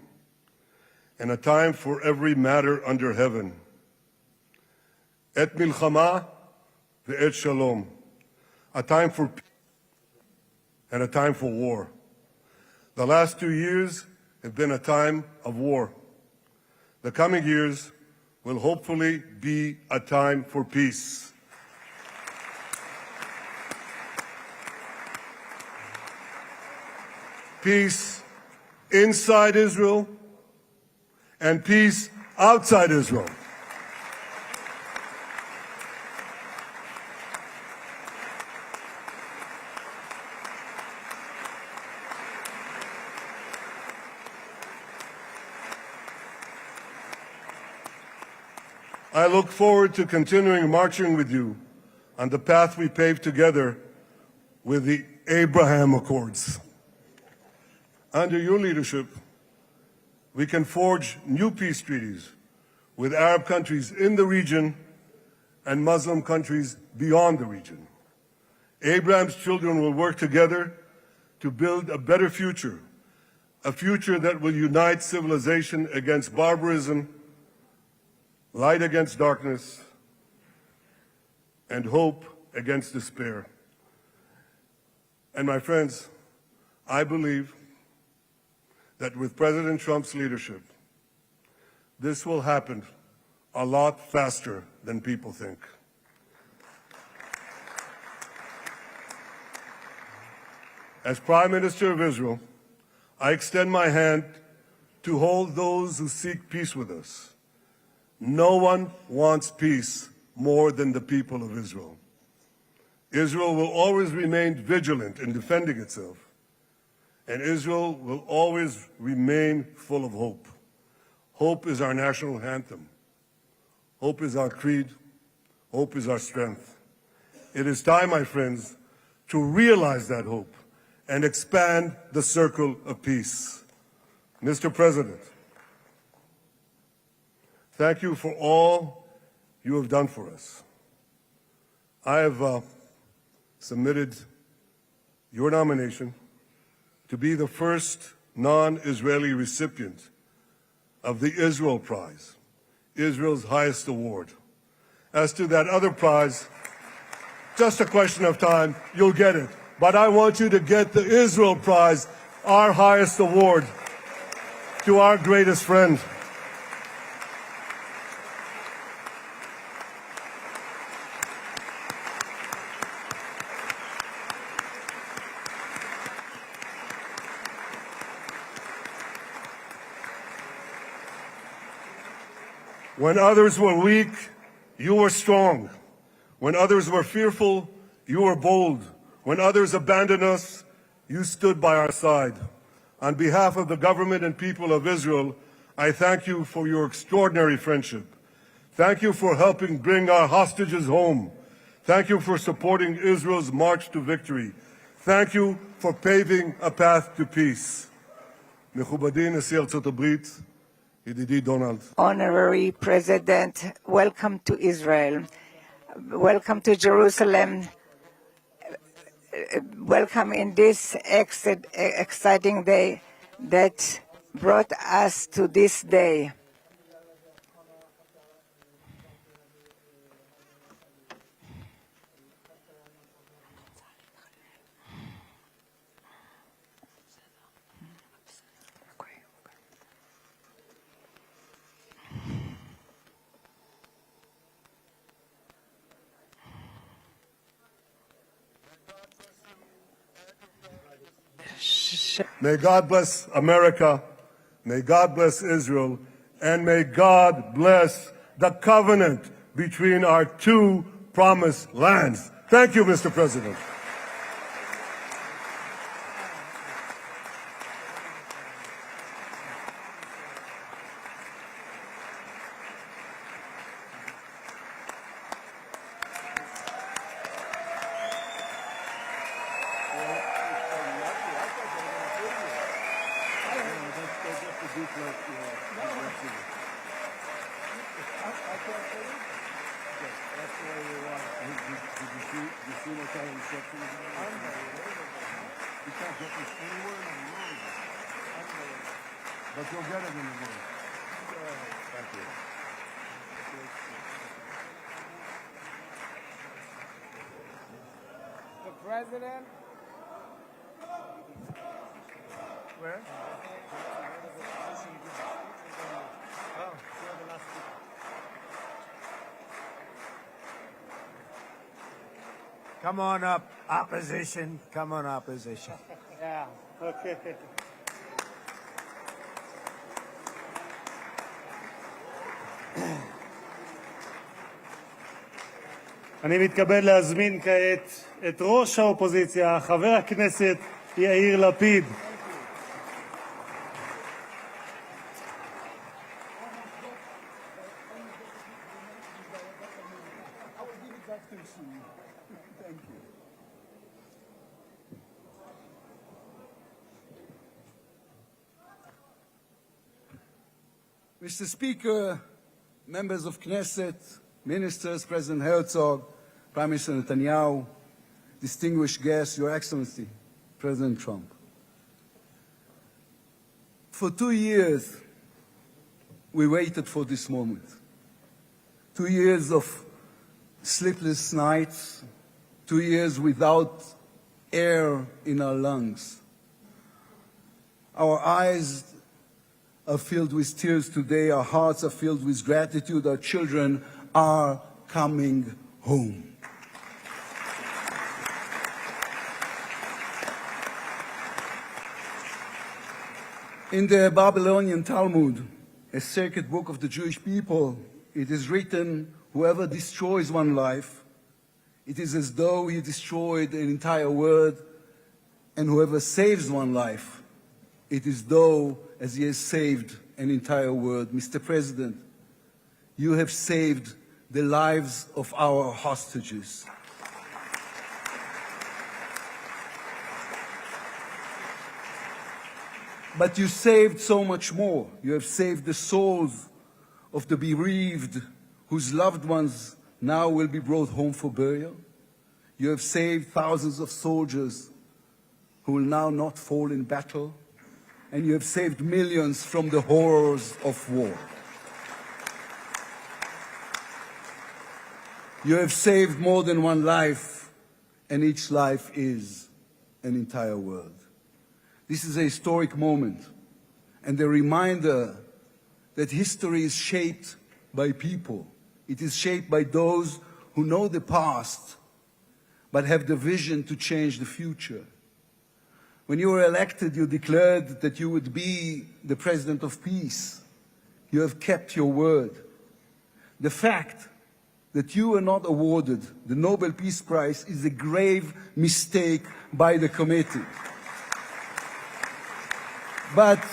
and a time for every matter under heaven. Et milchama ve'et shalom. A time for peace and a time for war. The last 2 years have been a time of war. The coming years will hopefully be a time for peace. Peace inside Israel and peace outside Israel. I look forward to continuing marching with you on the path we paved together with the Abraham Accords. Under your leadership, we can forge new peace treaties with Arab countries in the region and Muslim countries beyond the region. Abraham's children will work together to build a better future, a future that will unite civilization against barbarism, light against darkness, and hope against despair. And my friends, I believe that with President Trump's leadership, this will happen a lot faster than people think. As Prime Minister of Israel, I extend my hand to hold those who seek peace with us. No one wants peace more than the people of Israel. Israel will always remain vigilant in defending itself, and Israel will always remain full of hope. Hope is our national anthem. Hope is our creed. Hope is our strength. It is time, my friends, to realize that hope and expand the circle of peace. Mr. President, thank you for all you have done for us. I have submitted your nomination to be the first non-Israeli recipient of the Israel Prize, Israel's highest award. As to that other prize, just a question of time, you'll get it. But I want you to get the Israel Prize, our highest award, to our greatest friend. When others were weak, you were strong. When others were fearful, you were bold. When others abandoned us, you stood by our side. On behalf of the government and people of Israel, I thank you for your extraordinary friendship. Thank you for helping bring our hostages home. Thank you for supporting Israel's march to victory. Thank you for paving a path to peace. מכובדי נשיא ארצות הברית, ידידי דונלד.
Honorary President, welcome to Israel. Welcome to Jerusalem. Welcome in this exciting day that brought us to this day.
May God bless America, may God bless Israel, and may God bless the covenant between our two promised lands. Thank you, Mr. President. But you'll get it in the morning. Thank you.
The president. Where? Oh, the last week. Come on up, opposition. Come on, opposition.
Yeah, okay. אני מתכבד להזמין כעת את ראש האופוזיציה, חבר הכנסת יאיר לפיד.
Mr. Speaker, members of Knesset, ministers, President Herzog, Prime Minister Netanyahu, distinguished guests, Your Excellency, President Trump. For 2 years, we waited for this moment. 2 years of sleepless nights, 2 years without air in our lungs. Our eyes are filled with tears today, our hearts are filled with gratitude, our children are coming home. In the Babylonian Talmud, a sacred book of the Jewish people, it is written, whoever destroys one life, it is as though he destroyed an entire world, and whoever saves one life, it is though as he has saved an entire world. Mr. President, you have saved the lives of our hostages. But you saved so much more. You have saved the souls of the bereaved whose loved ones now will be brought home for burial. You have saved thousands of soldiers who will now not fall in battle. And you have saved millions from the horrors of war. You have saved more than one life, and each life is an entire world. This is a historic moment, and a reminder that history is shaped by people. It is shaped by those who know the past, but have the vision to change the future. When you were elected, you declared that you would be the president of peace. You have kept your word. The fact that you were not awarded the Nobel Peace Prize is a grave mistake by the committee. But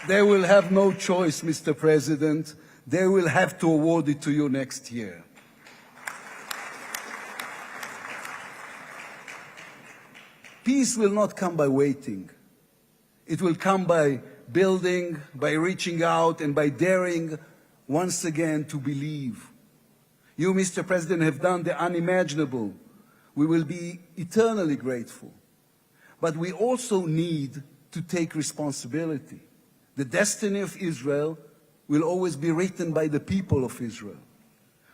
they will have no choice, Mr. President. They will have to award it to you next year. Peace will not come by waiting. It will come by building, by reaching out, and by daring once again to believe. You, Mr. President, have done the unimaginable. We will be eternally grateful. But we also need to take responsibility. The destiny of Israel will always be written by the people of Israel.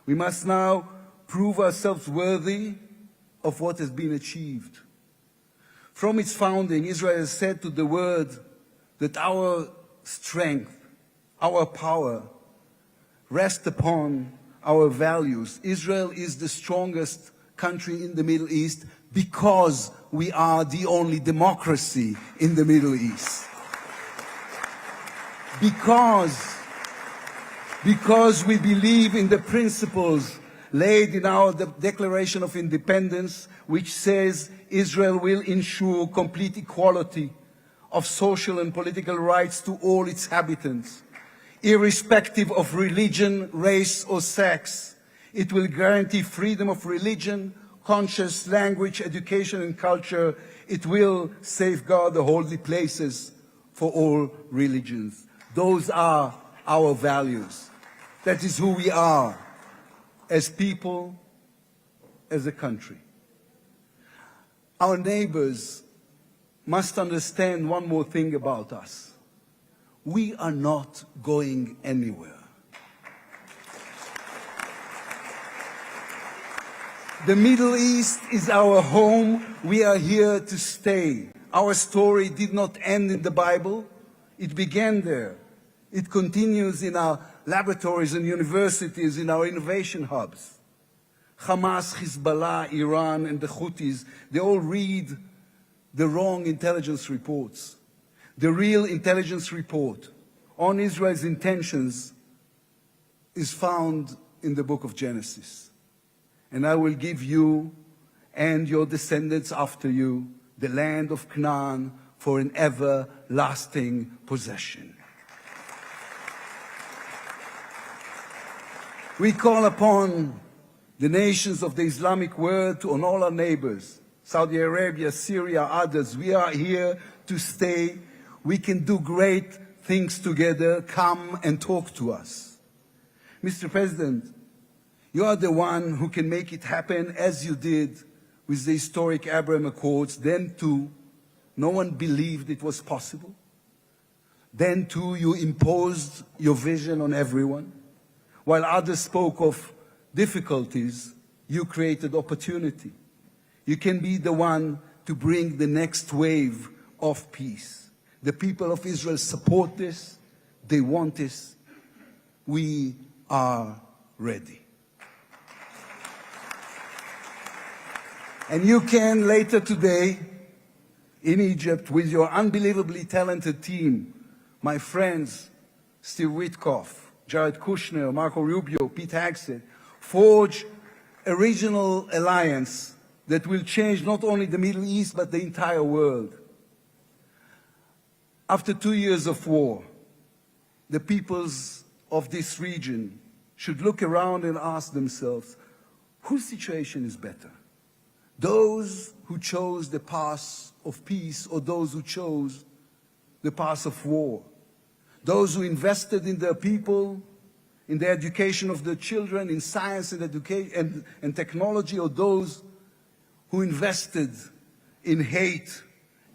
We must now prove ourselves worthy of what has been achieved. From its founding, Israel has said to the world that our strength, our power, rest upon our values. Israel is the strongest country in the Middle East because we are the only democracy in the Middle East. Because we believe in the principles laid in our Declaration of Independence, which says Israel will ensure complete equality of social and political rights to all its inhabitants, irrespective of religion, race, or sex. It will guarantee freedom of religion, conscience, language, education, and culture. It will safeguard the holy places for all religions. Those are our values. That is who we are as people, as a country. Our neighbors must understand one more thing about us. We are not going anywhere. The Middle East is our home. We are here to stay. Our story did not end in the Bible. It began there. It continues in our laboratories and universities, in our innovation hubs. Hamas, Hezbollah, Iran, and the Houthis, they all read the wrong intelligence reports. The real intelligence report on Israel's intentions is found in the book of Genesis. And I will give you and your descendants after you the land of Canaan for an everlasting possession. We call upon the nations of the Islamic world, on all our neighbors, Saudi Arabia, Syria, others. We are here to stay. We can do great things together. Come and talk to us. Mr. President, you are the one who can make it happen, as you did with the historic Abraham Accords, then too No one believed it was possible. Then too, you imposed your vision on everyone. While others spoke of difficulties, you created opportunity. You can be the one to bring the next wave of peace. The people of Israel support this. They want this. We are ready. And you can later today in Egypt with your unbelievably talented team, my friends, Steve Witkoff, Jared Kushner, Marco Rubio, Pete Hegseth, forge a regional alliance that will change not only the Middle East, but the entire world. After 2 years of war, the peoples of this region should look around and ask themselves, whose situation is better? Those who chose the path of peace or those who chose the path of war? Those who invested in their people, in the education of their children, in science and education and technology, or those who invested in hate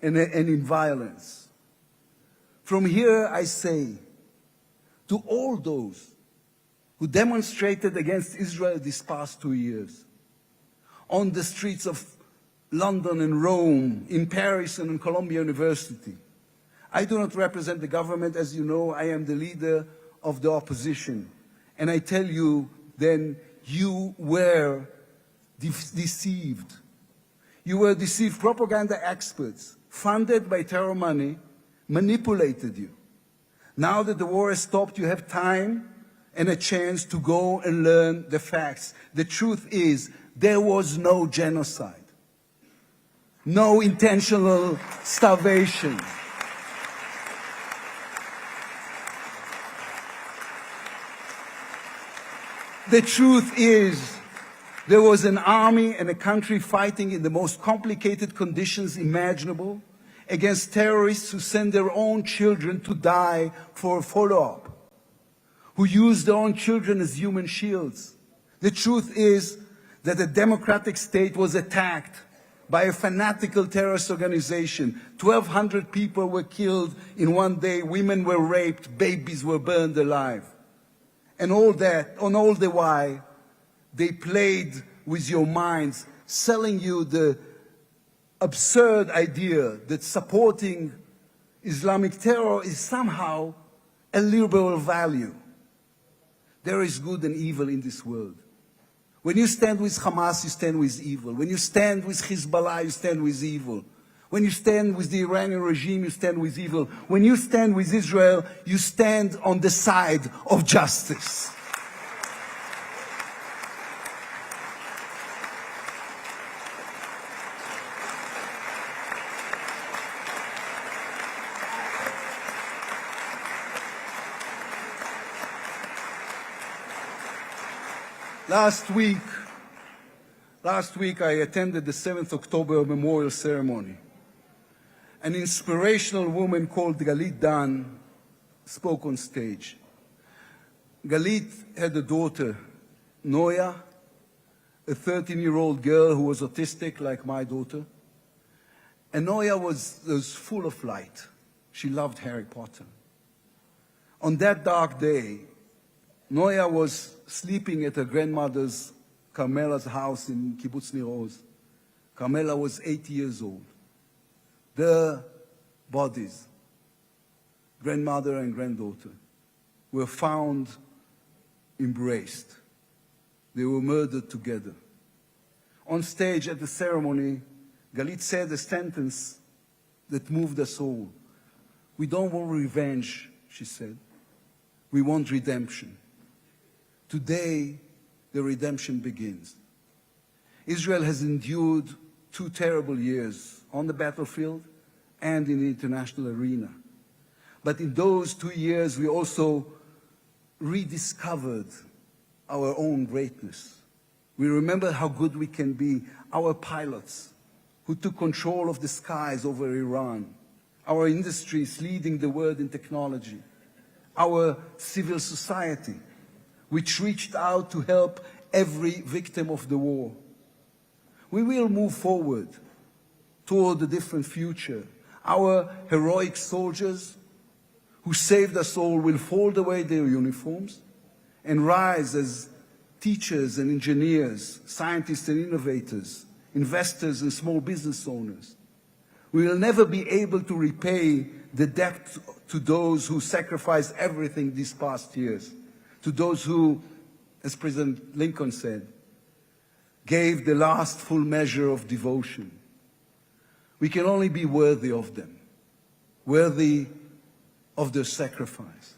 and in violence? From here I say to all those who demonstrated against Israel these past 2 years, on the streets of London and Rome, in Paris and in Columbia University. I do not represent the government. As you know, I am the leader of the opposition. And I tell you, then, you were deceived. You were deceived. Propaganda experts, funded by terror money, manipulated you. Now that the war has stopped, you have time and a chance to go and learn the facts. The truth is, there was no genocide, no intentional starvation. The truth is, there was an army and a country fighting in the most complicated conditions imaginable against terrorists who send their own children to die for a follow-up, who use their own children as human shields. The truth is that a democratic state was attacked by a fanatical terrorist organization. 1,200 people were killed in one day, women were raped, babies were burned alive. And all that, on all the while, they played with your minds, selling you the absurd idea that supporting Islamic terror is somehow a liberal value. There is good and evil in this world. When you stand with Hamas, you stand with evil. When you stand with Hezbollah, you stand with evil. When you stand with the Iranian regime, you stand with evil. When you stand with Israel, you stand on the side of justice. Last week I attended the 7th October memorial ceremony. An inspirational woman called Galit Dan spoke on stage. Galit had a daughter, Noya, a 13-year-old girl who was autistic like my daughter. And Noya was full of light. She loved Harry Potter. On that dark day, Noya was sleeping at her grandmother's, Carmela's house in Kibbutz Nir Oz. Carmela was 80 years old. Their bodies, grandmother and granddaughter, were found embraced. They were murdered together. On stage at the ceremony, Galit said a sentence that moved us all. We don't want revenge, she said. We want redemption. Today, the redemption begins. Israel has endured 2 terrible years on the battlefield and in the international arena. But in those 2 years, we also rediscovered our own greatness. We remember how good we can be. Our pilots who took control of the skies over Iran. Our industries leading the world in technology. Our civil society, which reached out to help every victim of the war. We will move forward toward a different future. Our heroic soldiers who saved us all will fold away their uniforms and rise as teachers and engineers, scientists and innovators, investors and small business owners. We will never be able to repay the debt to those who sacrificed everything these past years, to those who, as President Lincoln said, gave the last full measure of devotion. We can only be worthy of them, worthy of their sacrifice.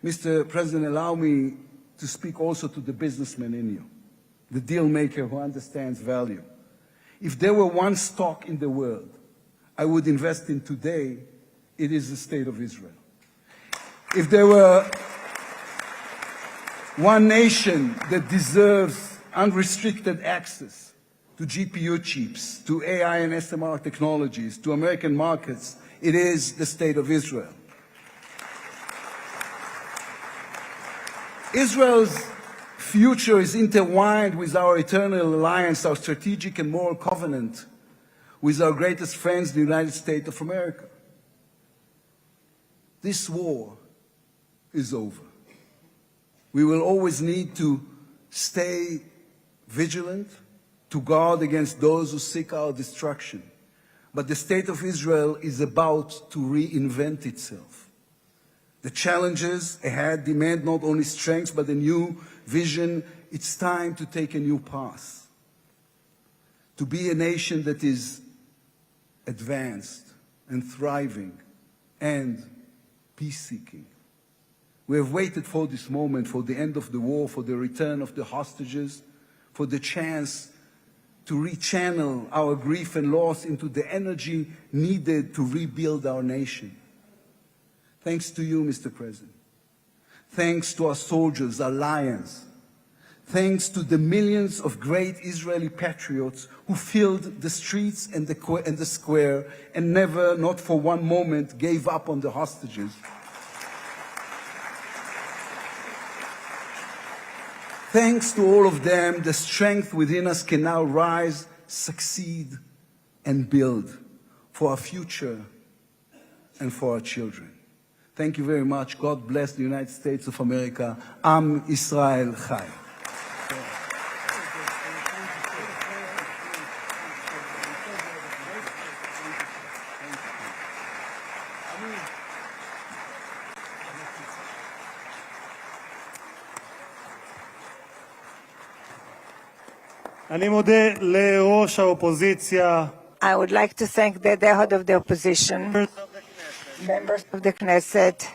Mr. President, allow me to speak also to the businessman in you, the deal maker who understands value. If there were one stock in the world I would invest in today, it is the State of Israel. If there were one nation that deserves unrestricted access to GPU chips, to AI and SMR technologies, to American markets, it is the State of Israel. Israel's future is intertwined with our eternal alliance, our strategic and moral covenant with our greatest friends, the United States of America. This war is over. We will always need to stay vigilant, to guard against those who seek our destruction. But the State of Israel is about to reinvent itself. The challenges ahead demand not only strength, but a new vision. It's time to take a new path, to be a nation that is advanced and thriving and peace-seeking. We have waited for this moment, for the end of the war, for the return of the hostages, for the chance to rechannel our grief and loss into the energy needed to rebuild our nation. Thanks to you, Mr. President. Thanks to our soldiers, our lions. Thanks to the millions of great Israeli patriots who filled the streets and the square and never, not for one moment, gave up on the hostages. Thanks to all of them, the strength within us can now rise, succeed, and build for our future and for our children. Thank you very much. God bless the United States of America. Am Israel Chai.
אני מודה לראש האופוזיציה.
I would like to thank the head of the opposition, members of the Knesset,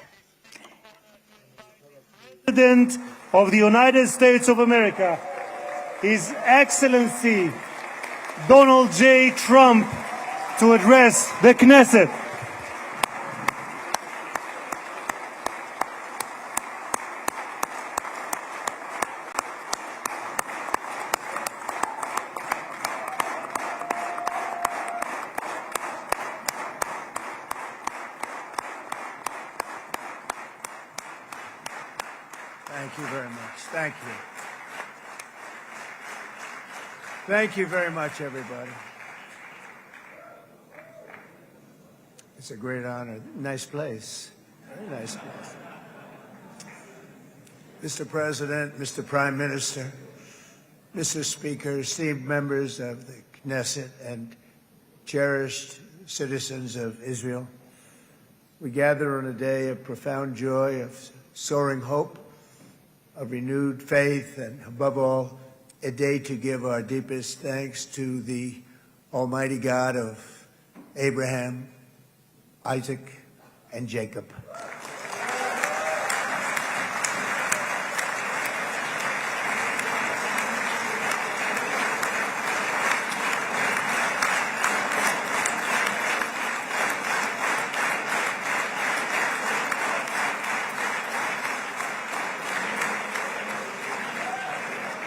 President of the United States of America, His Excellency Donald J. Trump, to address the Knesset.
Thank you very much. Thank you. Thank you very much, everybody. It's a great honor. Nice place. Very nice place. Mr. President, Mr. Prime Minister, Mr. Speaker, esteemed members of the Knesset and cherished citizens of Israel, we gather on a day of profound joy, of soaring hope, of renewed faith, and above all, a day to give our deepest thanks to the Almighty God of Abraham, Isaac, and Jacob.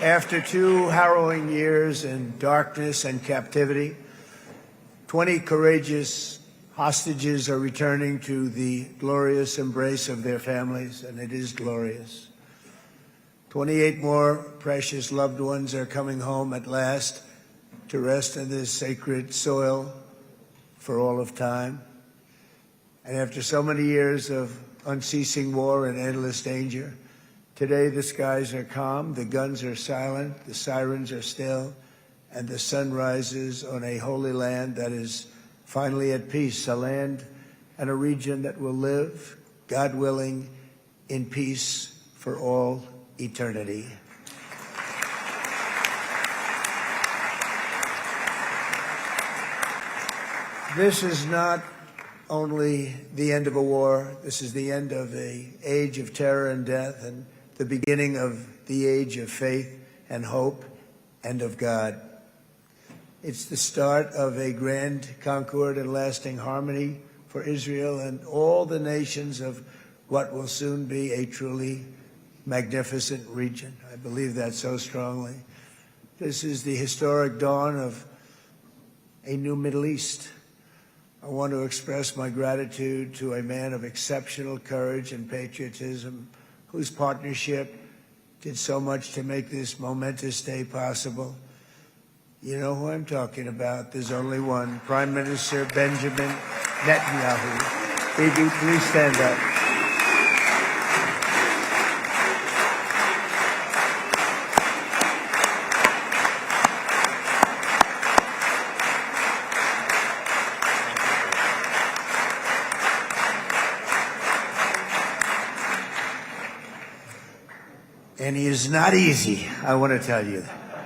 After 2 harrowing years in darkness and captivity, 20 courageous hostages are returning to the glorious embrace of their families, and it is glorious. 28 more precious loved ones are coming home at last to rest in this sacred soil for all of time. And after so many years of unceasing war and endless danger, today the skies are calm, the guns are silent, the sirens are still, and the sun rises on a holy land that is finally at peace, a land and a region that will live, God willing, in peace for all eternity. This is not only the end of a war, this is the end of an age of terror and death and the beginning of the age of faith and hope and of God. It's the start of a grand concord and lasting harmony for Israel and all the nations of what will soon be a truly magnificent region. I believe that so strongly. This is the historic dawn of a new Middle East. I want to express my gratitude to a man of exceptional courage and patriotism whose partnership did so much to make this momentous day possible. You know who I'm talking about. There's only one, Prime Minister Benjamin Netanyahu. Bibi, please stand up. And he is not easy, I want to tell you.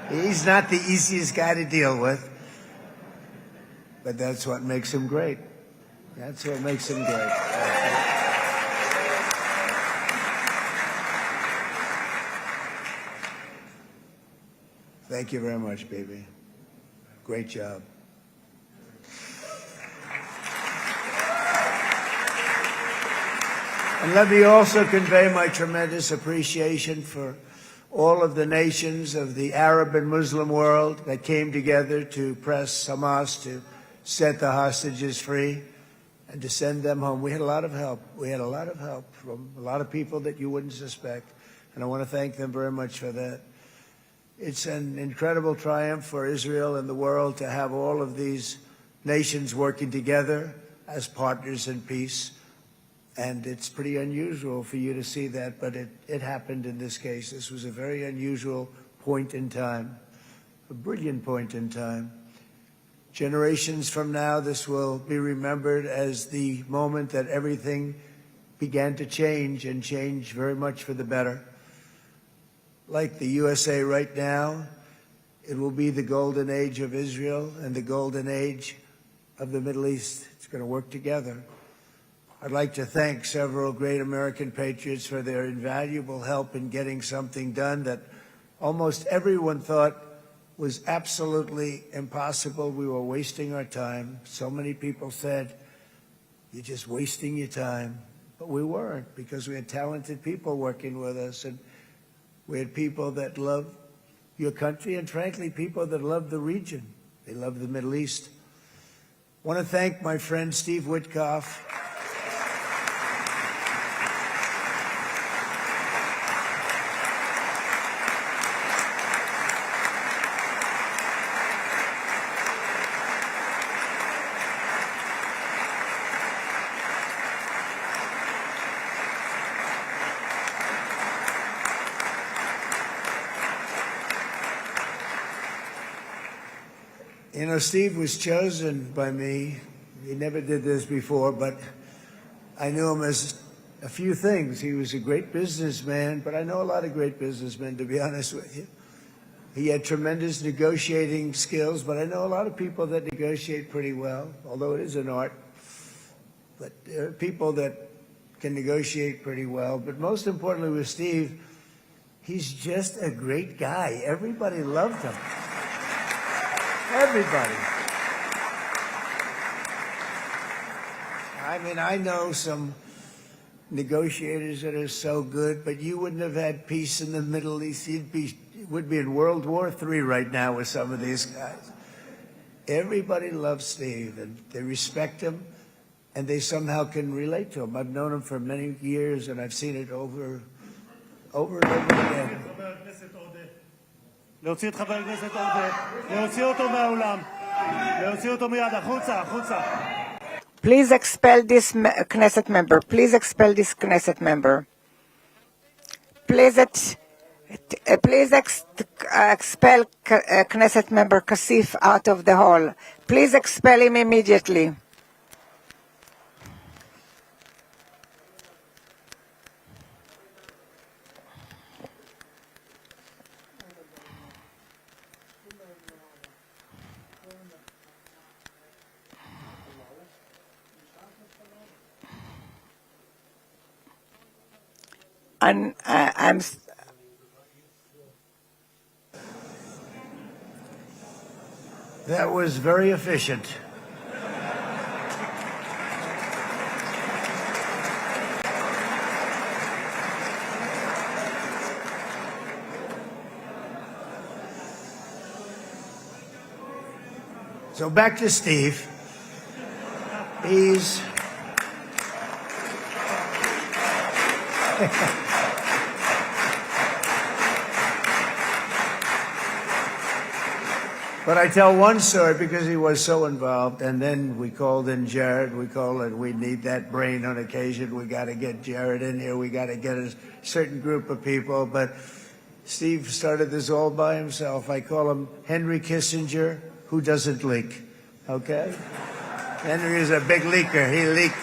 He's not the easiest guy to deal with, but that's what makes him great. That's what makes him great. Thank you very much, baby. Great job. And let me also convey my tremendous appreciation for all of the nations of the Arab and Muslim world that came together to press Hamas to set the hostages free and to send them home. We had a lot of help. We had a lot of help from a lot of people that you wouldn't suspect, and I want to thank them very much for that. It's an incredible triumph for Israel and the world to have all of these nations working together as partners in peace. And it's pretty unusual for you to see that, but it happened in this case. This was a very unusual point in time, a brilliant point in time. Generations from now, this will be remembered as the moment that everything began to change and change very much for the better. Like the USA right now, it will be the golden age of Israel and the golden age of the Middle East. It's going to work together. I'd like to thank several great American patriots for their invaluable help in getting something done that almost everyone thought was absolutely impossible. We were wasting our time. So many people said, "You're just wasting your time." But we weren't, because we had talented people working with us, and we had people that loved your country, and frankly, people that loved the region. They loved the Middle East. I want to thank my friend Steve Witkoff. You know, Steve was chosen by me. He never did this before, but I knew him as a few things. He was a great businessman, but I know a lot of great businessmen, to be honest with you. He had tremendous negotiating skills, but I know a lot of people that negotiate pretty well, although it is an art. But there are people that can negotiate pretty well. But most importantly with Steve, he's just a great guy. Everybody loved him. Everybody. I mean, I know some negotiators that are so good, but you wouldn't have had peace in the Middle East. You would be in World War III right now with some of these guys. Everybody loves Steve, and they respect him, and they somehow can relate to him. I've known him for many years, and I've seen it over and over again.
להוציא את חבר הכנסת עודה, להוציא אותו מהאולם, להוציא אותו מיד, החוצה, החוצה.
Please expel this Knesset member. Please expel this Knesset member. Please expel Knesset member Kasif out of the hall. Please expel him immediately. And
That was very efficient. So back to Steve. He's But I tell one story because he was so involved, and then we called in Jared. We need that brain on occasion. We got to get Jared in here. We got to get a certain group of people. But Steve started this all by himself. I call him Henry Kissinger, who doesn't leak. Okay? Henry is a big leaker. He leaked.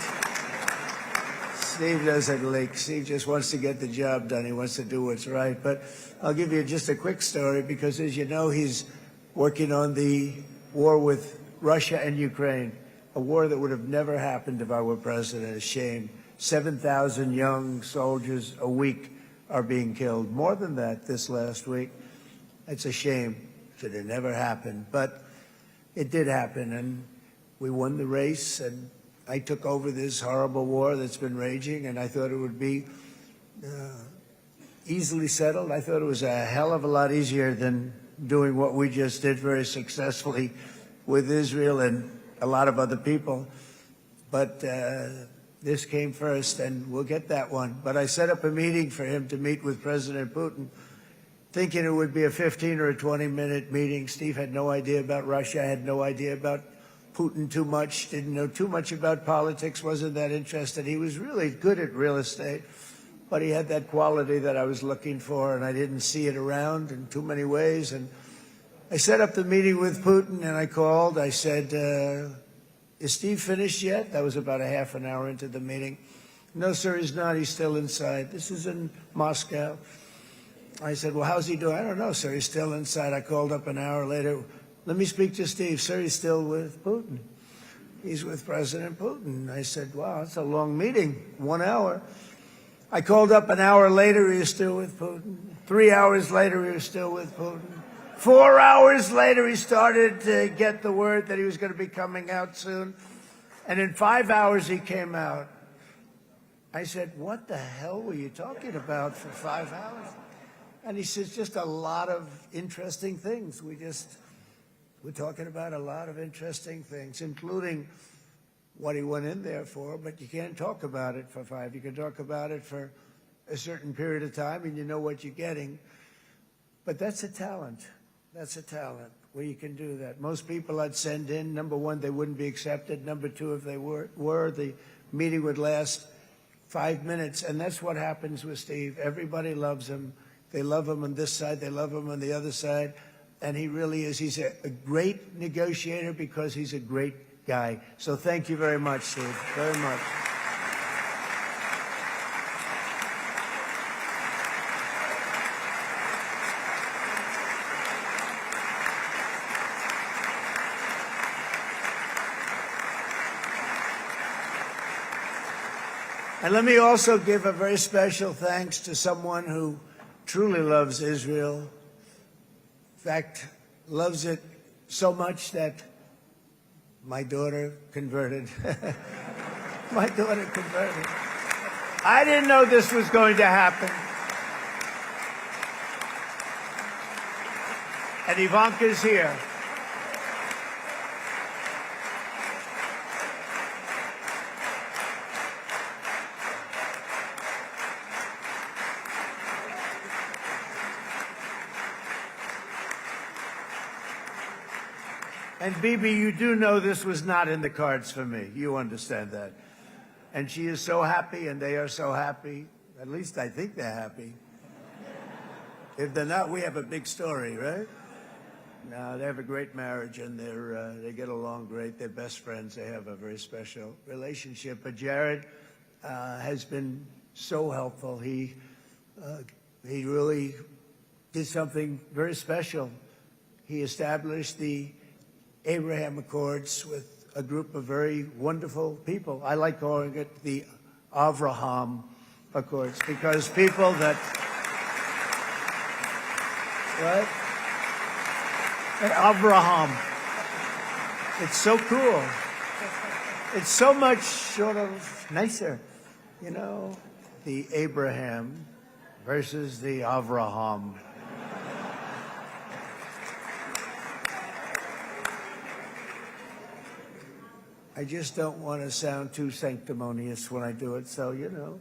Steve doesn't leak. Steve just wants to get the job done. He wants to do what's right. But I'll give you just a quick story because, as you know, he's working on the war with Russia and Ukraine, a war that would have never happened if I were president. A shame. 7,000 young soldiers a week are being killed. More than that this last week. It's a shame. Should have never happened. But it did happen, and we won the race, and I took over this horrible war that's been raging, and I thought it would be easily settled. I thought it was a hell of a lot easier than doing what we just did very successfully with Israel and a lot of other people. But this came first, and we'll get that one. But I set up a meeting for him to meet with President Putin, thinking it would be a 15 or a 20-minute meeting. Steve had no idea about Russia, had no idea about Putin too much, didn't know too much about politics, wasn't that interested. He was really good at real estate, but he had that quality that I was looking for, and I didn't see it around in too many ways. And I set up the meeting with Putin, and I called. I said, is Steve finished yet? That was about a half an hour into the meeting. No, sir, he's not. He's still inside. This is in Moscow. I said, well, how's he doing? I don't know, sir. He's still inside. I called up an hour later. Let me speak to Steve. Sir, he's still with Putin. He's with President Putin. I said, wow, that's a long meeting, 1 hour. I called up an hour later, he was still with Putin. 3 hours later, he was still with Putin. 4 hours later, he started to get the word that he was going to be coming out soon. And in 5 hours, he came out. I said, what the hell were you talking about for 5 hours? And he says, just a lot of interesting things. We're talking about a lot of interesting things, including what he went in there for, but you can't talk about it for 5. You can talk about it for a certain period of time, and you know what you're getting. But that's a talent. That's a talent, where you can do that. Most people I'd send in, number one, they wouldn't be accepted. Number two, if they were, the meeting would last 5 minutes, and that's what happens with Steve. Everybody loves him. They love him on this side. They love him on the other side. And he really is. He's a great negotiator because he's a great guy. So thank you very much, Steve, very much. And let me also give a very special thanks to someone who truly loves Israel. In fact, loves it so much that my daughter converted. My daughter converted. I didn't know this was going to happen. And Ivanka's here. And Bibi, you do know this was not in the cards for me. You understand that. And she is so happy, and they are so happy. At least I think they're happy. If they're not, we have a big story, right? No, they have a great marriage, and they get along great. They're best friends. They have a very special relationship. But Jared has been so helpful. He really did something very special. He established the Abraham Accords with a group of very wonderful people. I like calling it the Avraham Accords, because people that, right? Avraham. It's so cool. It's so much sort of nicer, you know, the Abraham versus the Avraham. I just don't want to sound too sanctimonious when I do it, so, you know,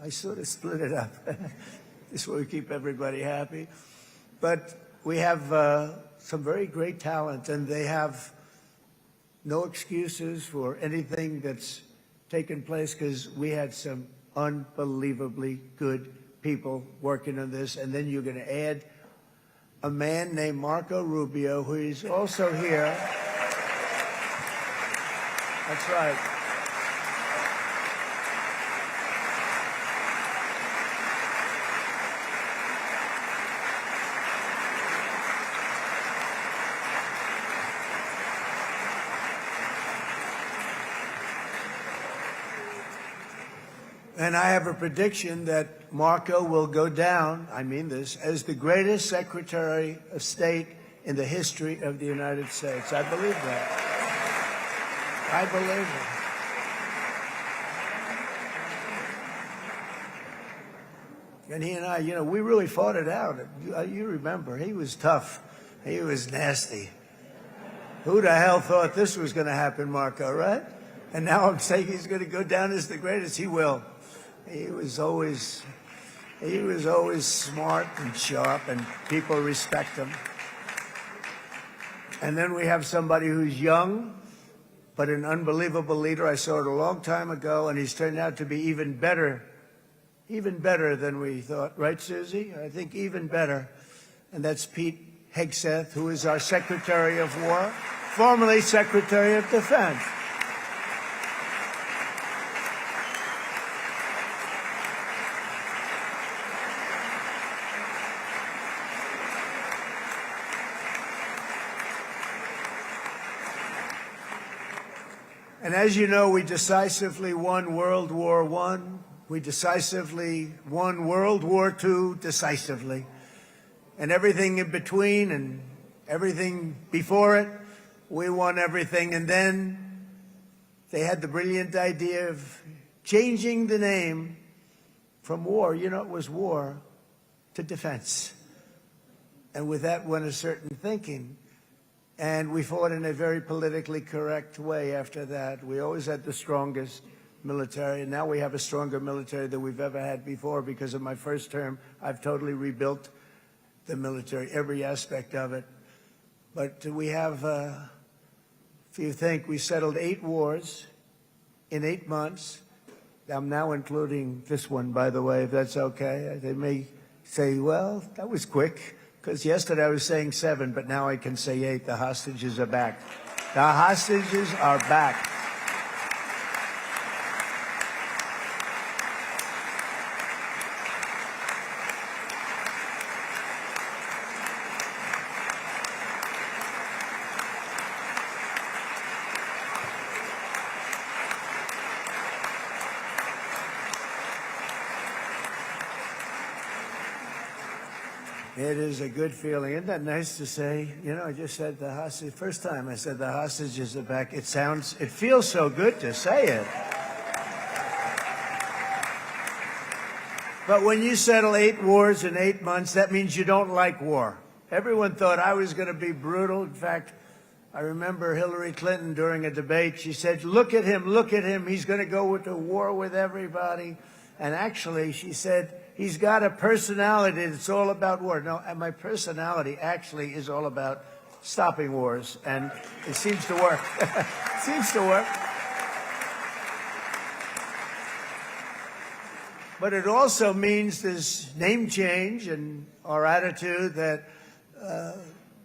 I sort of split it up. This way we keep everybody happy. But we have some very great talent, and they have no excuses for anything that's taken place, because we had some unbelievably good people working on this. And then you're going to add a man named Marco Rubio, who is also here. That's right. And I have a prediction that Marco will go down, I mean this, as the greatest Secretary of State in the history of the United States. I believe that. I believe it. And he and I, you know, we really fought it out. You remember, he was tough. He was nasty. Who the hell thought this was going to happen, Marco, right? And now I'm saying he's going to go down as the greatest. He will. He was always smart and sharp, and people respect him. And then we have somebody who's young, but an unbelievable leader. I saw it a long time ago, and he's turned out to be even better than we thought. Right, Susie? I think even better. And that's Pete Hegseth, who is our Secretary of War, formerly Secretary of Defense. And as you know, we decisively won World War I. We decisively won World War II decisively. And everything in between and everything before it, we won everything. And then they had the brilliant idea of changing the name from war, you know, it was war, to defense. And with that went a certain thinking. And we fought in a very politically correct way after that. We always had the strongest military, and now we have a stronger military than we've ever had before. Because of my first term, I've totally rebuilt the military, every aspect of it. But we have, if you think, we settled 8 wars in 8 months. I'm now including this one, by the way, if that's okay. They may say, well, that was quick. Because yesterday I was saying 7, but now I can say 8. The hostages are back. The hostages are back. It is a good feeling. Isn't that nice to say? You know, I just said the hostage. First time I said the hostages are back. It feels so good to say it. But when you settle 8 wars in 8 months, that means you don't like war. Everyone thought I was going to be brutal. In fact, I remember Hillary Clinton during a debate, she said, look at him, he's going to go to war with everybody. And actually, she said, he's got a personality that's all about war. No, and my personality actually is all about stopping wars, and it seems to work. It seems to work. But it also means this name change and our attitude that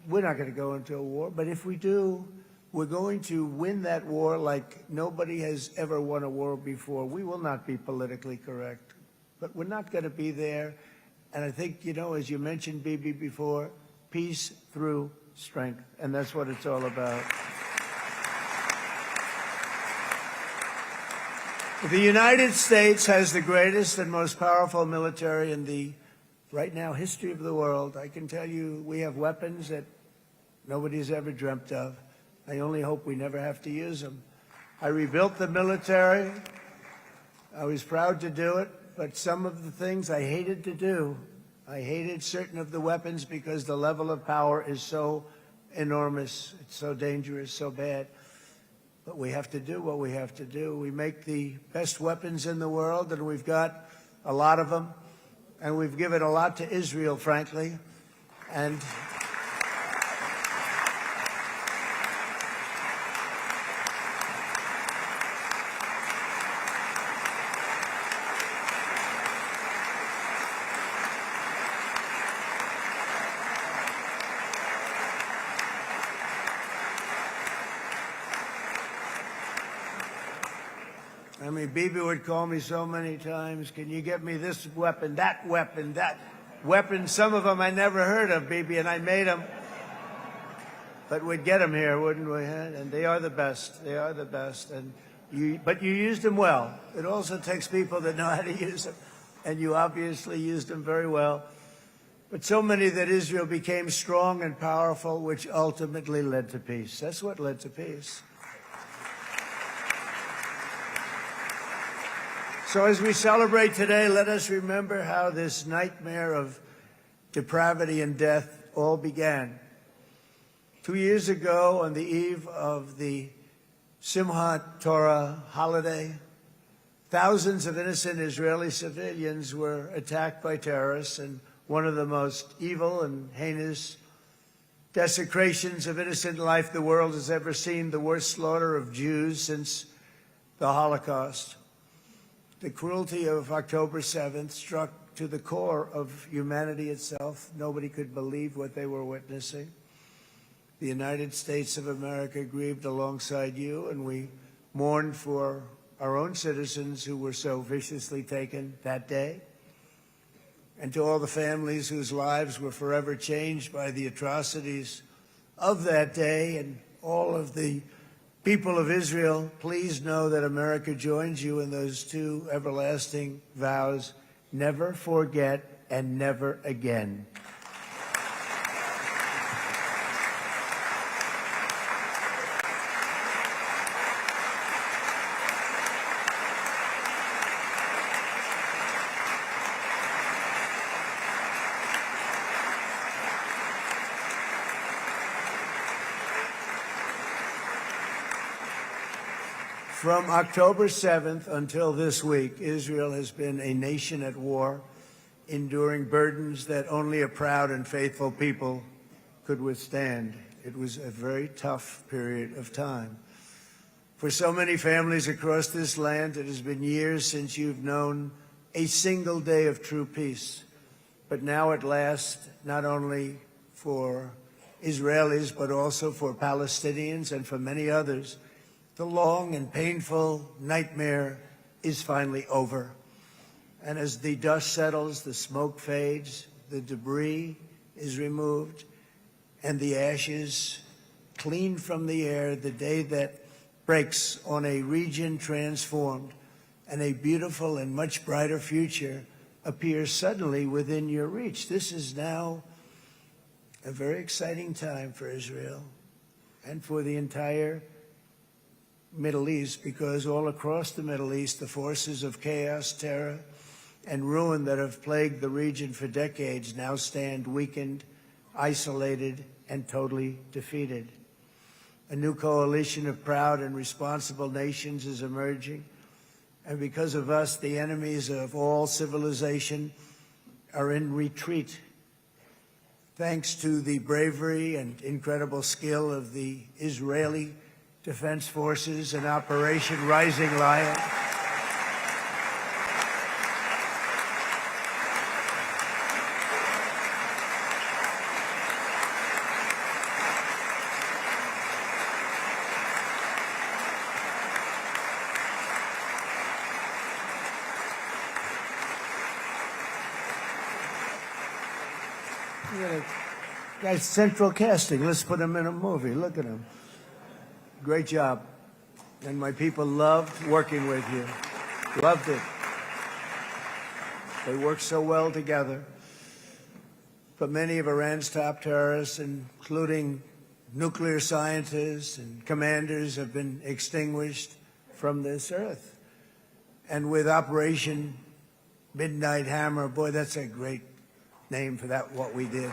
we're not going to go into a war, but if we do, we're going to win that war like nobody has ever won a war before. We will not be politically correct, but we're not going to be there. And I think, you know, as you mentioned, Bibi, before, peace through strength, and that's what it's all about. The United States has the greatest and most powerful military in the, right now, history of the world. I can tell you we have weapons that nobody's ever dreamt of. I only hope we never have to use them. I rebuilt the military. I was proud to do it, but some of the things I hated to do. I hated certain of the weapons because the level of power is so enormous. It's so dangerous, so bad. But we have to do what we have to do. We make the best weapons in the world, and we've got a lot of them. And we've given a lot to Israel, frankly. And I mean, Bibi would call me so many times, can you get me this weapon, that weapon, that weapon? Some of them I never heard of, Bibi, and I made them. But we'd get them here, wouldn't we? And they are the best. They are the best. But you used them well. It also takes people that know how to use them. And you obviously used them very well. But so many that Israel became strong and powerful, which ultimately led to peace. That's what led to peace. So as we celebrate today, let us remember how this nightmare of depravity and death all began. 2 years ago, on the eve of the Simchat Torah holiday, thousands of innocent Israeli civilians were attacked by terrorists, and one of the most evil and heinous desecrations of innocent life the world has ever seen, the worst slaughter of Jews since the Holocaust. The cruelty of October 7th struck to the core of humanity itself. Nobody could believe what they were witnessing. The United States of America grieved alongside you, and we mourned for our own citizens who were so viciously taken that day. And to all the families whose lives were forever changed by the atrocities of that day, and all of the people of Israel, please know that America joins you in those two everlasting vows: never forget and never again. From October 7th until this week, Israel has been a nation at war, enduring burdens that only a proud and faithful people could withstand. It was a very tough period of time. For so many families across this land, it has been years since you've known a single day of true peace. But now at last, not only for Israelis, but also for Palestinians and for many others, the long and painful nightmare is finally over. And as the dust settles, the smoke fades, the debris is removed, and the ashes cleaned from the air, the day that breaks on a region transformed, and a beautiful and much brighter future appears suddenly within your reach. This is now a very exciting time for Israel and for the entire Middle East, because all across the Middle East, the forces of chaos, terror, and ruin that have plagued the region for decades now stand weakened, isolated, and totally defeated. A new coalition of proud and responsible nations is emerging, and because of us, the enemies of all civilization are in retreat. Thanks to the bravery and incredible skill of the Israeli Defense Forces in Operation Rising Lion. Guy's central casting. Let's put him in a movie. Look at him. Great job. And my people loved working with you. Loved it. They worked so well together. But many of Iran's top terrorists, including nuclear scientists and commanders, have been extinguished from this earth. And with Operation Midnight Hammer, boy, that's a great name for that, what we did.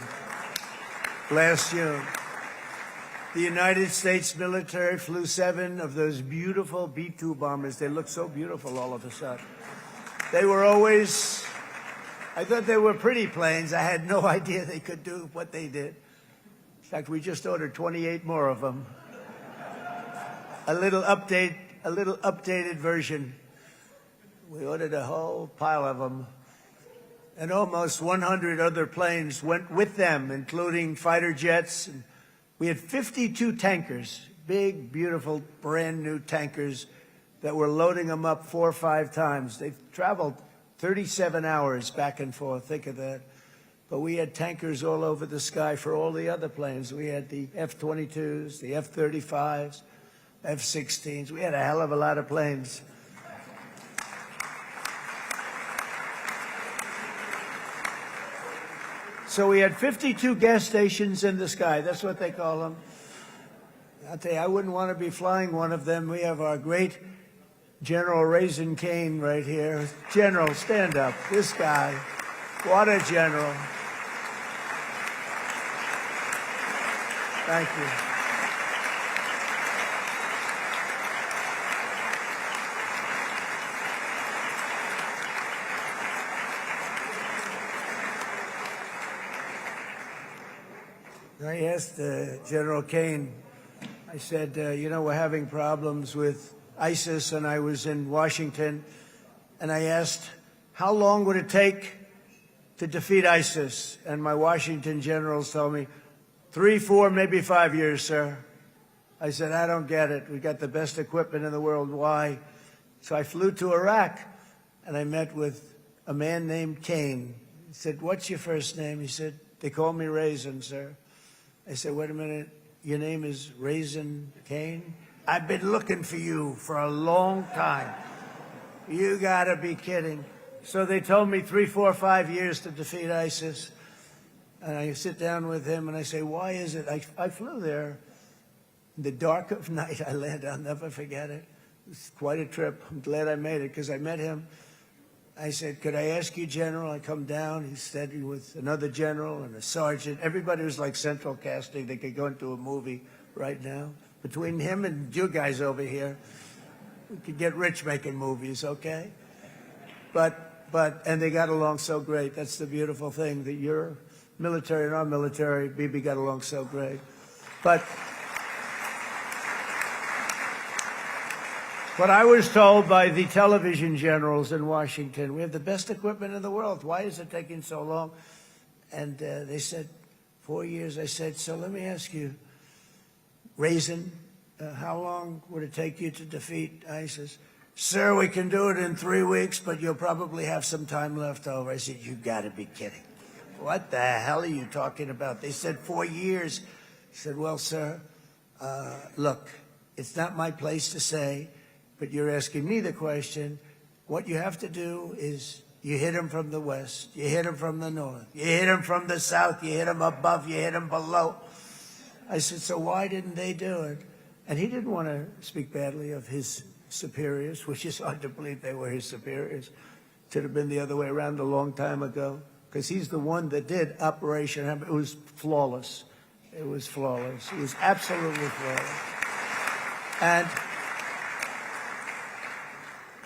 Last June, the United States military flew 7 of those beautiful B-2 bombers. They look so beautiful all of a sudden. They were always, I thought they were pretty planes. I had no idea they could do what they did. In fact, we just ordered 28 more of them. A little updated version. We ordered a whole pile of them. And almost 100 other planes went with them, including fighter jets. And we had 52 tankers, big, beautiful, brand new tankers that were loading them up 4 or 5 times. They traveled 37 hours back and forth. Think of that. But we had tankers all over the sky for all the other planes. We had the F-22s, the F-35s, F-16s. We had a hell of a lot of planes. So we had 52 gas stations in the sky. That's what they call them. I'll tell you, I wouldn't want to be flying one of them. We have our great General Raisin Cain right here. General, stand up. This guy. What a general. Thank you. I asked General Cain, I said, you know, we're having problems with ISIS, and I was in Washington, and I asked, how long would it take to defeat ISIS? And my Washington generals told me, 3, 4, maybe 5 years, sir. I said, I don't get it. We got the best equipment in the world. Why? So I flew to Iraq, and I met with a man named Cain. He said, what's your first name? He said, they call me Raisin, sir. I said, wait a minute, your name is Raisin Cain? I've been looking for you for a long time. You gotta be kidding. So they told me 3, 4, 5 years to defeat ISIS. And I sit down with him and I say, why is it? I flew there in the dark of night. I landed, I'll never forget it. It's quite a trip. I'm glad I made it because I met him. I said, could I ask you, General? I come down. He's standing with another general and a sergeant. Everybody was like central casting. They could go into a movie right now. Between him and you guys over here, we could get rich making movies, okay? And they got along so great. That's the beautiful thing, that your military and our military, Bibi, got along so great. But I was told by the television generals in Washington, we have the best equipment in the world. Why is it taking so long? And they said, 4 years. I said, so let me ask you, Raisin, how long would it take you to defeat ISIS? Sir, we can do it in 3 weeks, but you'll probably have some time left over. I said, you got to be kidding. What the hell are you talking about? They said 4 years. I said, well, sir, look, it's not my place to say, but you're asking me the question. What you have to do is you hit them from the west, you hit them from the north, you hit them from the south, you hit them above, you hit them below. I said, so why didn't they do it? And he didn't want to speak badly of his superiors, which is hard to believe they were his superiors. It should have been the other way around a long time ago, because he's the one that did Operation Hammer. It was flawless. It was flawless. It was absolutely flawless.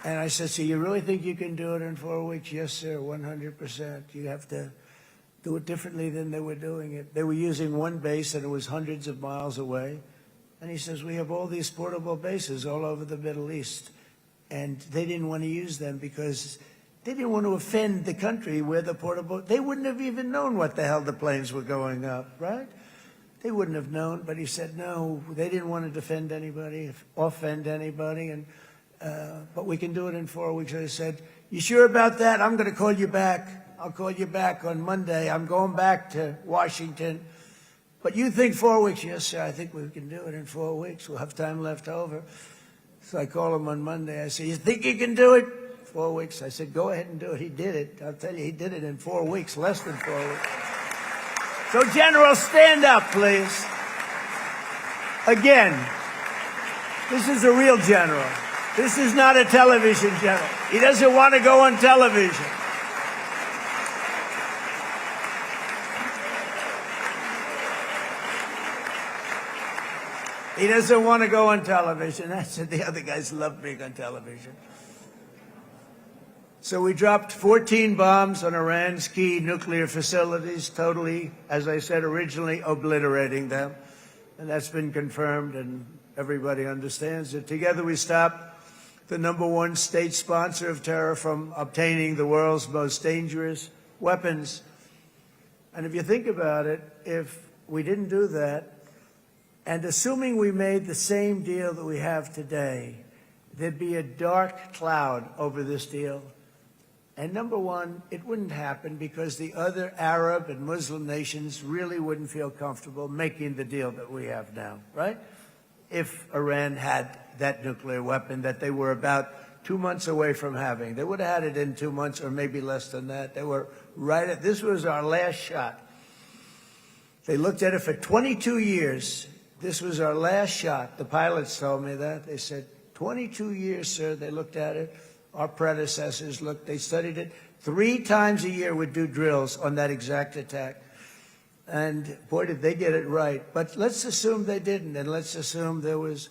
And I said, so you really think you can do it in 4 weeks? Yes, sir, 100%. You have to do it differently than they were doing it. They were using one base and it was hundreds of miles away. And he says, we have all these portable bases all over the Middle East. And they didn't want to use them because they didn't want to offend the country where the portable, they wouldn't have even known what the hell the planes were going up, right? They wouldn't have known, but he said, no, they didn't want to defend anybody, offend anybody, and but we can do it in 4 weeks. I said, you sure about that? I'm going to call you back. I'll call you back on Monday. I'm going back to Washington. But you think 4 weeks? Yes, sir, I think we can do it in 4 weeks. We'll have time left over. So I call him on Monday. I said, you think you can do it? 4 weeks. I said, go ahead and do it. He did it. I'll tell you, he did it in 4 weeks, less than 4 weeks. So, General, stand up, please. Again, this is a real general. This is not a television general. He doesn't want to go on television. He doesn't want to go on television. I said the other guys love being on television. So we dropped 14 bombs on Iran's key nuclear facilities, totally, as I said originally, obliterating them. And that's been confirmed, and everybody understands it. Together we stopped the #1 state sponsor of terror from obtaining the world's most dangerous weapons. And if you think about it, if we didn't do that, and assuming we made the same deal that we have today, there'd be a dark cloud over this deal. And #1, it wouldn't happen because the other Arab and Muslim nations really wouldn't feel comfortable making the deal that we have now, right? If Iran had that nuclear weapon that they were about 2 months away from having. They would have had it in 2 months or maybe less than that. They were right at, this was our last shot. They looked at it for 22 years. This was our last shot. The pilots told me that. They said, 22 years, sir. They looked at it. Our predecessors looked, they studied it. 3 times a year would do drills on that exact attack. And boy, did they get it right. But let's assume they didn't, and let's assume there was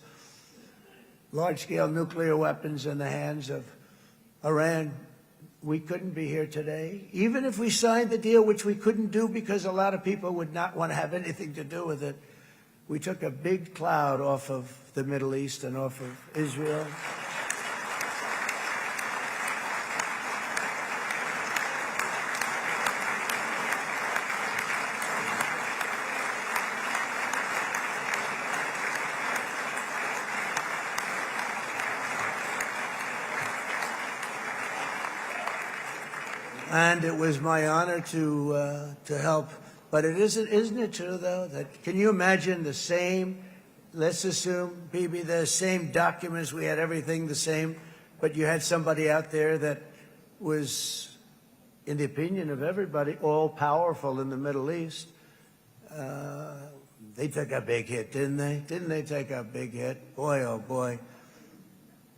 large-scale nuclear weapons in the hands of Iran. We couldn't be here today. Even if we signed the deal, which we couldn't do because a lot of people would not want to have anything to do with it, we took a big cloud off of the Middle East and off of Israel. And it was my honor to help. But it isn't it true, though, that can you imagine the same, let's assume, Bibi, the same documents, we had everything the same, but you had somebody out there that was, in the opinion of everybody, all-powerful in the Middle East. They took a big hit, didn't they? Didn't they take a big hit? Boy, oh boy.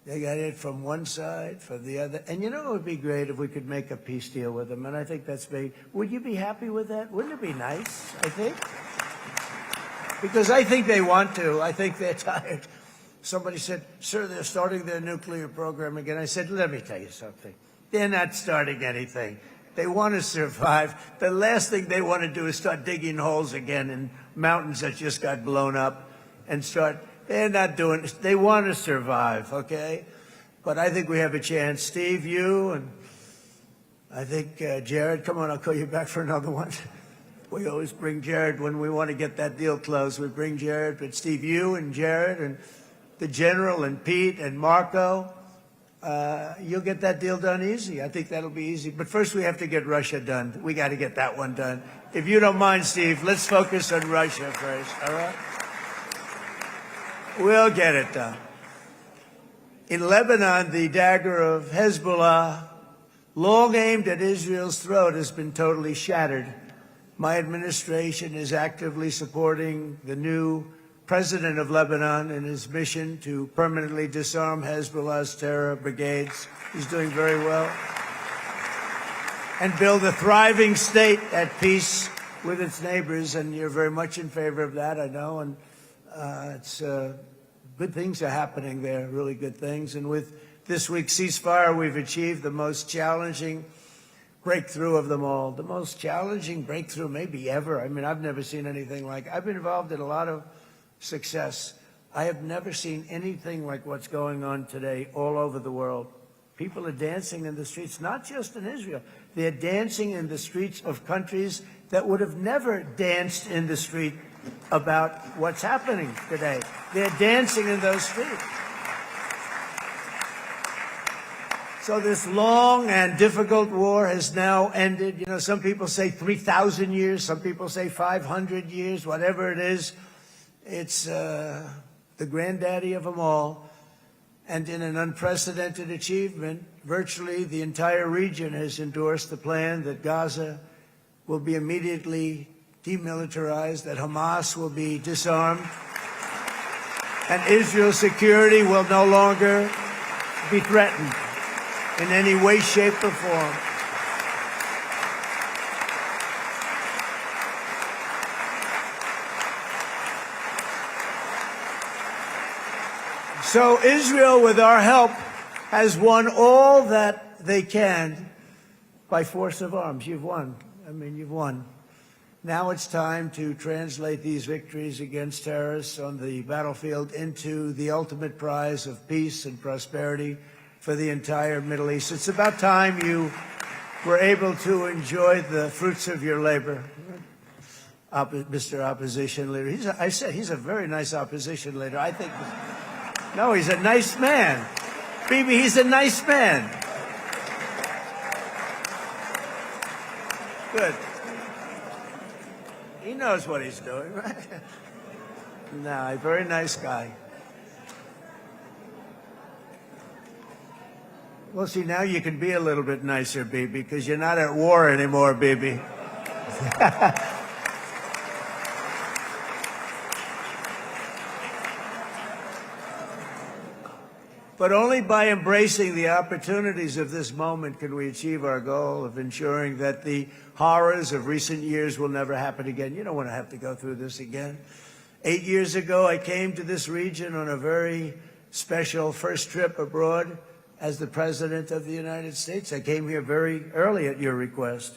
They got it from one side, from the other. And you know, it would be great if we could make a peace deal with them. And I think that's big. Would you be happy with that? Wouldn't it be nice, I think? Because I think they want to. I think they're tired. Somebody said, sir, they're starting their nuclear program again. I said, let me tell you something. They're not starting anything. They want to survive. The last thing they want to do is start digging holes again in mountains that just got blown up and start... They're not doing it. They want to survive, okay? But I think we have a chance. Steve, you, and I think Jared, come on, I'll call you back for another one. We always bring Jared when we want to get that deal closed. We bring Jared, but Steve, you and Jared and the General and Pete and Marco, you'll get that deal done easy. I think that'll be easy. But first we have to get Russia done. We got to get that one done. If you don't mind, Steve, let's focus on Russia first, all right? We'll get it done. In Lebanon, the dagger of Hezbollah, long aimed at Israel's throat, has been totally shattered. My administration is actively supporting the new president of Lebanon in his mission to permanently disarm Hezbollah's terror brigades. He's doing very well. And build a thriving state at peace with its neighbors. And you're very much in favor of that, I know. And it's good things are happening there, really good things. And with this week's ceasefire, we've achieved the most challenging breakthrough of them all, the most challenging breakthrough maybe ever. I mean, I've never seen anything like it. I've been involved in a lot of success. I have never seen anything like what's going on today all over the world. People are dancing in the streets, not just in Israel. They're dancing in the streets of countries that would have never danced in the street about what's happening today. They're dancing in those streets. So this long and difficult war has now ended. You know, some people say 3,000 years, some people say 500 years, whatever it is. It's the granddaddy of them all. And in an unprecedented achievement, virtually the entire region has endorsed the plan that Gaza will be immediately demilitarized, that Hamas will be disarmed, and Israel's security will no longer be threatened in any way, shape, or form. So Israel, with our help, has won all that they can by force of arms. You've won. I mean, you've won. Now it's time to translate these victories against terrorists on the battlefield into the ultimate prize of peace and prosperity for the entire Middle East. It's about time you were able to enjoy the fruits of your labor. Mr. Opposition Leader. I said he's a very nice opposition leader. I think... No, he's a nice man. Bibi, he's a nice man. Good. He knows what he's doing, right? No, a very nice guy. Well, see, now you can be a little bit nicer, Bibi, because you're not at war anymore, Bibi. But only by embracing the opportunities of this moment can we achieve our goal of ensuring that the horrors of recent years will never happen again. You don't want to have to go through this again. 8 years ago, I came to this region on a very special first trip abroad as the President of the United States. I came here very early at your request.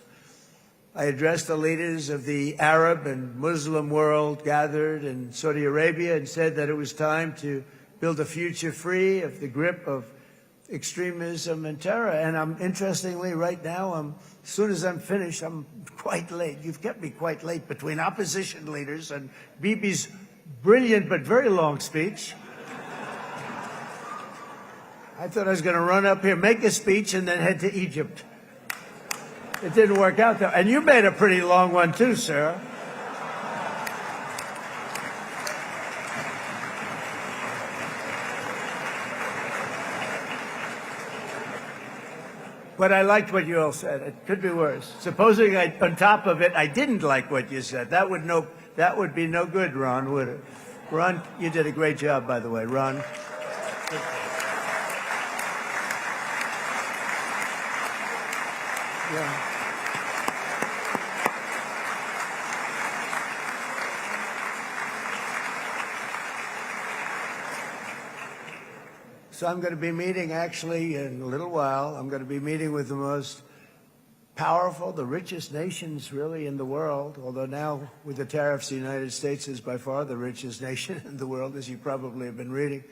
I addressed the leaders of the Arab and Muslim world gathered in Saudi Arabia and said that it was time to build a future free of the grip of extremism and terror. And interestingly, right now, as soon as I'm finished, I'm quite late. You've kept me quite late between opposition leaders and Bibi's brilliant but very long speech. I thought I was going to run up here, make a speech, and then head to Egypt. It didn't work out, though. And you made a pretty long one, too, sir. But I liked what you all said. It could be worse. Supposing on top of it, I didn't like what you said. That would be no good, Ron, would it? Ron, you did a great job, by the way, Ron. Yeah. So I'm going to be meeting, actually, in a little while, I'm going to be meeting with the most powerful, the richest nations, really, in the world, although now, with the tariffs, the United States is by far the richest nation in the world, as you probably have been reading.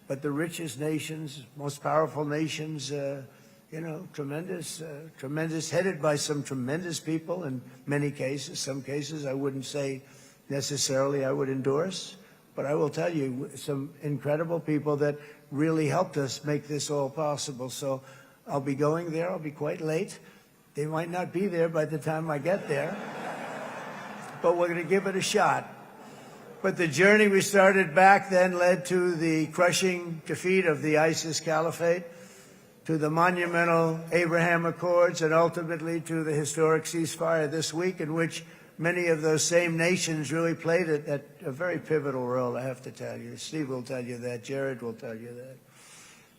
But the richest nations, most powerful nations, you know, tremendous, headed by some tremendous people in many cases. Some cases I wouldn't say necessarily I would endorse, but I will tell you some incredible people that really helped us make this all possible. So I'll be going there. I'll be quite late. They might not be there by the time I get there, but we're going to give it a shot. But the journey we started back then led to the crushing defeat of the ISIS caliphate, to the monumental Abraham Accords, and ultimately to the historic ceasefire this week, in which many of those same nations really played a very pivotal role, I have to tell you. Steve will tell you that. Jared will tell you that.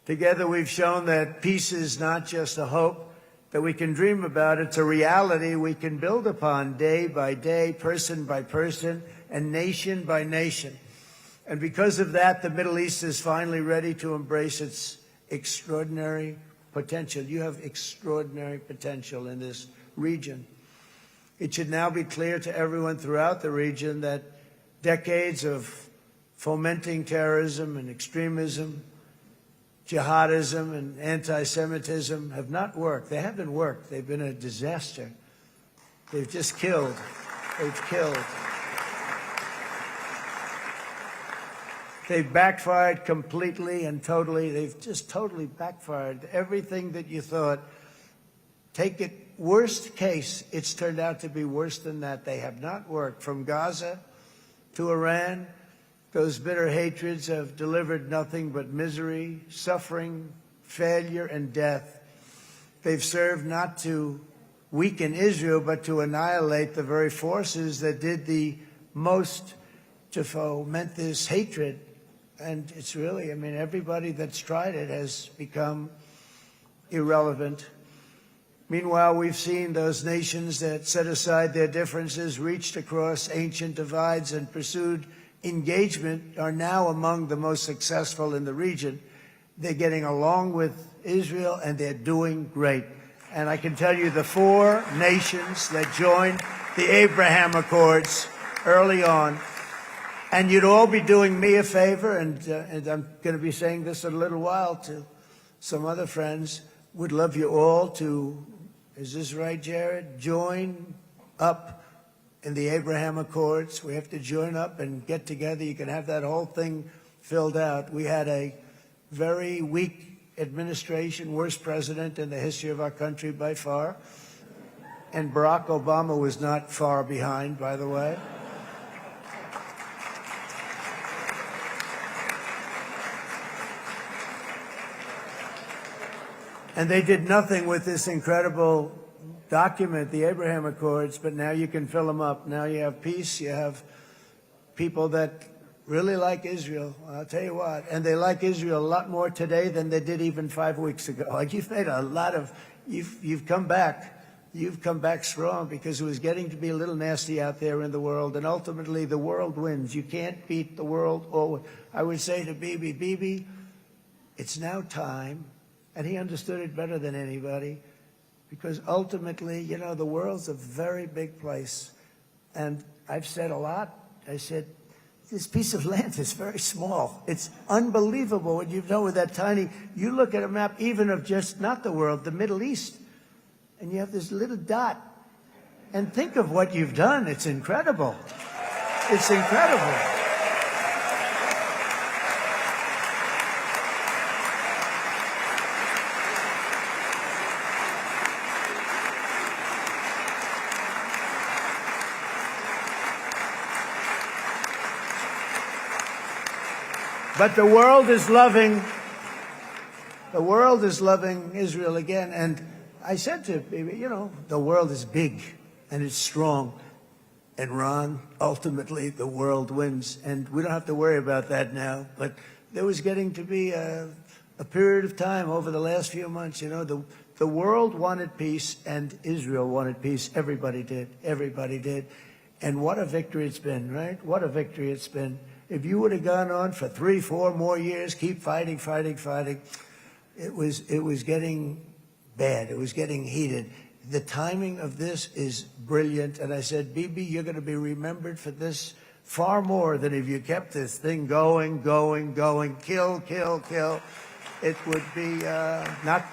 Together we've shown that peace is not just a hope that we can dream about. It's a reality we can build upon day by day, person by person, and nation by nation. And because of that, the Middle East is finally ready to embrace its extraordinary potential. You have extraordinary potential in this region. It should now be clear to everyone throughout the region that decades of fomenting terrorism and extremism, jihadism and anti-Semitism have not worked. They haven't worked. They've been a disaster. They've just killed. They've killed. They've backfired completely and totally. They've just totally backfired. Everything that you thought, take it worst case, it's turned out to be worse than that. They have not worked. From Gaza to Iran, those bitter hatreds have delivered nothing but misery, suffering, failure, and death. They've served not to weaken Israel, but to annihilate the very forces that did the most to foment this hatred. And it's really, I mean, everybody that's tried it has become irrelevant. Meanwhile, we've seen those nations that set aside their differences, reached across ancient divides, and pursued engagement are now among the most successful in the region. They're getting along with Israel, and they're doing great. And I can tell you the 4 nations that joined the Abraham Accords early on, and you'd all be doing me a favor, and I'm going to be saying this in a little while to some other friends, would love you all to, is this right, Jared? Join up in the Abraham Accords. We have to join up and get together. You can have that whole thing filled out. We had a very weak administration, worst president in the history of our country by far. And Barack Obama was not far behind, by the way. And they did nothing with this incredible document, the Abraham Accords, but now you can fill them up. Now you have peace, you have people that really like Israel. I'll tell you what, and they like Israel a lot more today than they did even 5 weeks ago. Like, you've made a lot of, you've come back. You've come back strong, because it was getting to be a little nasty out there in the world, and ultimately the world wins. You can't beat the world. Or I would say to Bibi, it's now time. And he understood it better than anybody, because ultimately, you know, the world's a very big place. And I've said a lot. I said, this piece of land is very small. It's unbelievable what you've done with that tiny, you look at a map even of just not the world, the Middle East, and you have this little dot. And think of what you've done. It's incredible. It's incredible. But the world is loving Israel again. And I said to Bibi, you know, the world is big and it's strong. And Ron, ultimately, the world wins. And we don't have to worry about that now. But there was getting to be a period of time over the last few months, you know, the world wanted peace and Israel wanted peace. Everybody did. Everybody did. And what a victory it's been, right? What a victory it's been. If you would have gone on for 3-4 more years, keep fighting, it was getting bad. It was getting heated. The timing of this is brilliant. And I said, Bibi, you're going to be remembered for this far more than if you kept this thing going, kill. It would be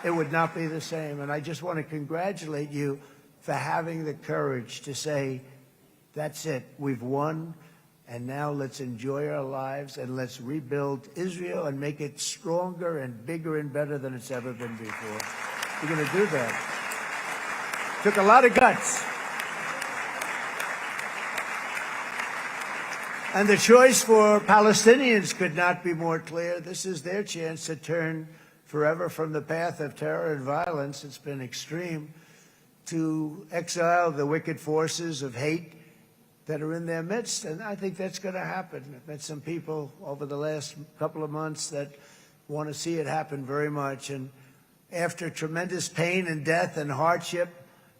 it would not be the same. And I just want to congratulate you for having the courage to say, that's it, we've won. And now let's enjoy our lives and let's rebuild Israel and make it stronger and bigger and better than it's ever been before. We're going to do that. Took a lot of guts. And the choice for Palestinians could not be more clear. This is their chance to turn forever from the path of terror and violence. It's been extreme, to exile the wicked forces of hate that are in their midst, and I think that's going to happen. I've met some people over the last couple of months that want to see it happen very much, and after tremendous pain and death and hardship,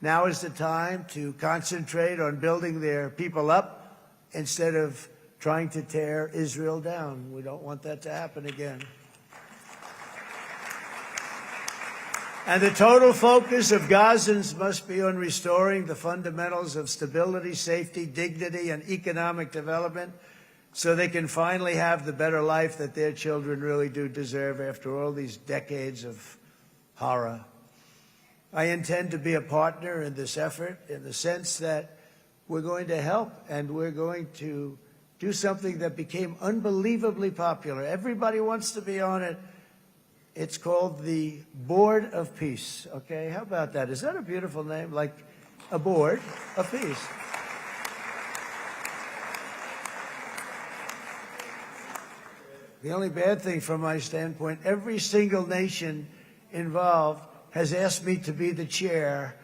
now is the time to concentrate on building their people up instead of trying to tear Israel down. We don't want that to happen again. And the total focus of Gazans must be on restoring the fundamentals of stability, safety, dignity, and economic development so they can finally have the better life that their children really do deserve after all these decades of horror. I intend to be a partner in this effort in the sense that we're going to help and we're going to do something that became unbelievably popular. Everybody wants to be on it. It's called the Board of Peace, okay? How about that? Is that a beautiful name? Like a board of peace. The only bad thing from my standpoint, every single nation involved has asked me to be the chair,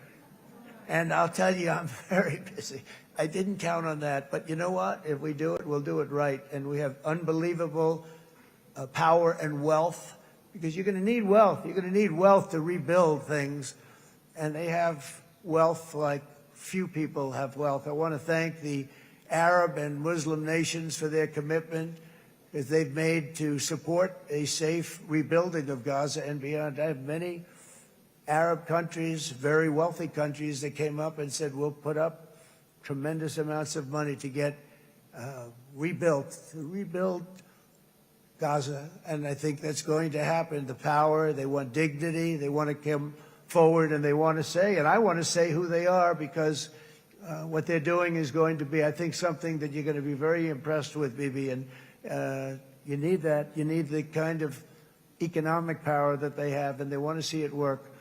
and I'll tell you, I'm very busy. I didn't count on that, but you know what? If we do it, we'll do it right, and we have unbelievable power and wealth, because you're going to need wealth. You're going to need wealth to rebuild things, and they have wealth like few people have wealth. I want to thank the Arab and Muslim nations for their commitment that they've made to support a safe rebuilding of Gaza and beyond. I have many Arab countries, very wealthy countries, that came up and said, we'll put up tremendous amounts of money to get rebuild Gaza. And I think that's going to happen. The power, they want dignity, they want to come forward, and they want to say, and I want to say who they are, because what they're doing is going to be, I think, something that you're going to be very impressed with, Bibi. And you need that. You need the kind of economic power that they have, and they want to see it work.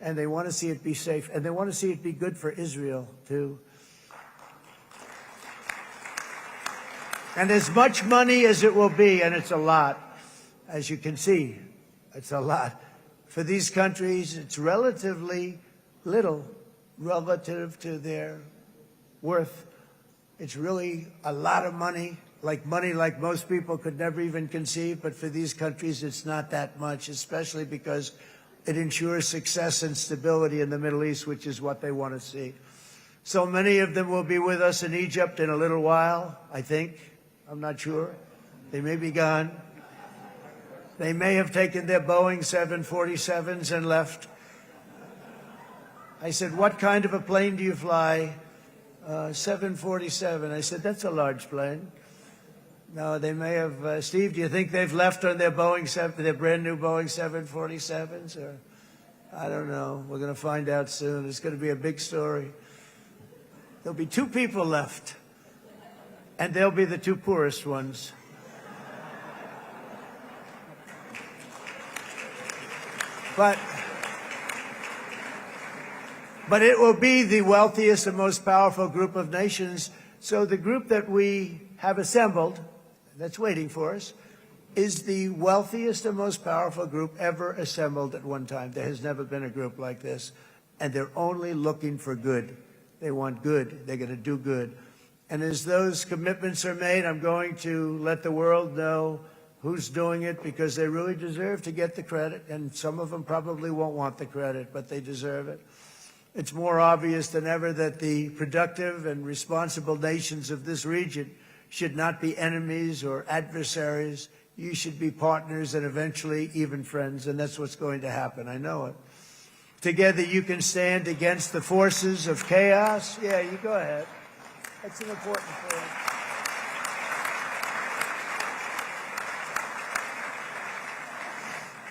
And they want to see it be safe. And they want to see it be good for Israel, too. And as much money as it will be, and it's a lot, as you can see, it's a lot. For these countries, it's relatively little relative to their worth. It's really a lot of money like most people could never even conceive. But for these countries, it's not that much, especially because it ensures success and stability in the Middle East, which is what they want to see. So many of them will be with us in Egypt in a little while, I think. I'm not sure. They may be gone. They may have taken their Boeing 747s and left. I said, what kind of a plane do you fly? 747. I said, that's a large plane. No, they may have. Steve, do you think they've left on their their brand new Boeing 747s? Or I don't know. We're going to find out soon. It's going to be a big story. There'll be 2 people left, and they'll be the 2 poorest ones. But it will be the wealthiest and most powerful group of nations. So the group that we have assembled, that's waiting for us, is the wealthiest and most powerful group ever assembled at one time. There has never been a group like this. And they're only looking for good. They want good. They're going to do good. And as those commitments are made, I'm going to let the world know who's doing it, because they really deserve to get the credit. And some of them probably won't want the credit, but they deserve it. It's more obvious than ever that the productive and responsible nations of this region should not be enemies or adversaries. You should be partners and eventually even friends, and that's what's going to happen. I know it. Together you can stand against the forces of chaos. Yeah, you go ahead. That's an important point.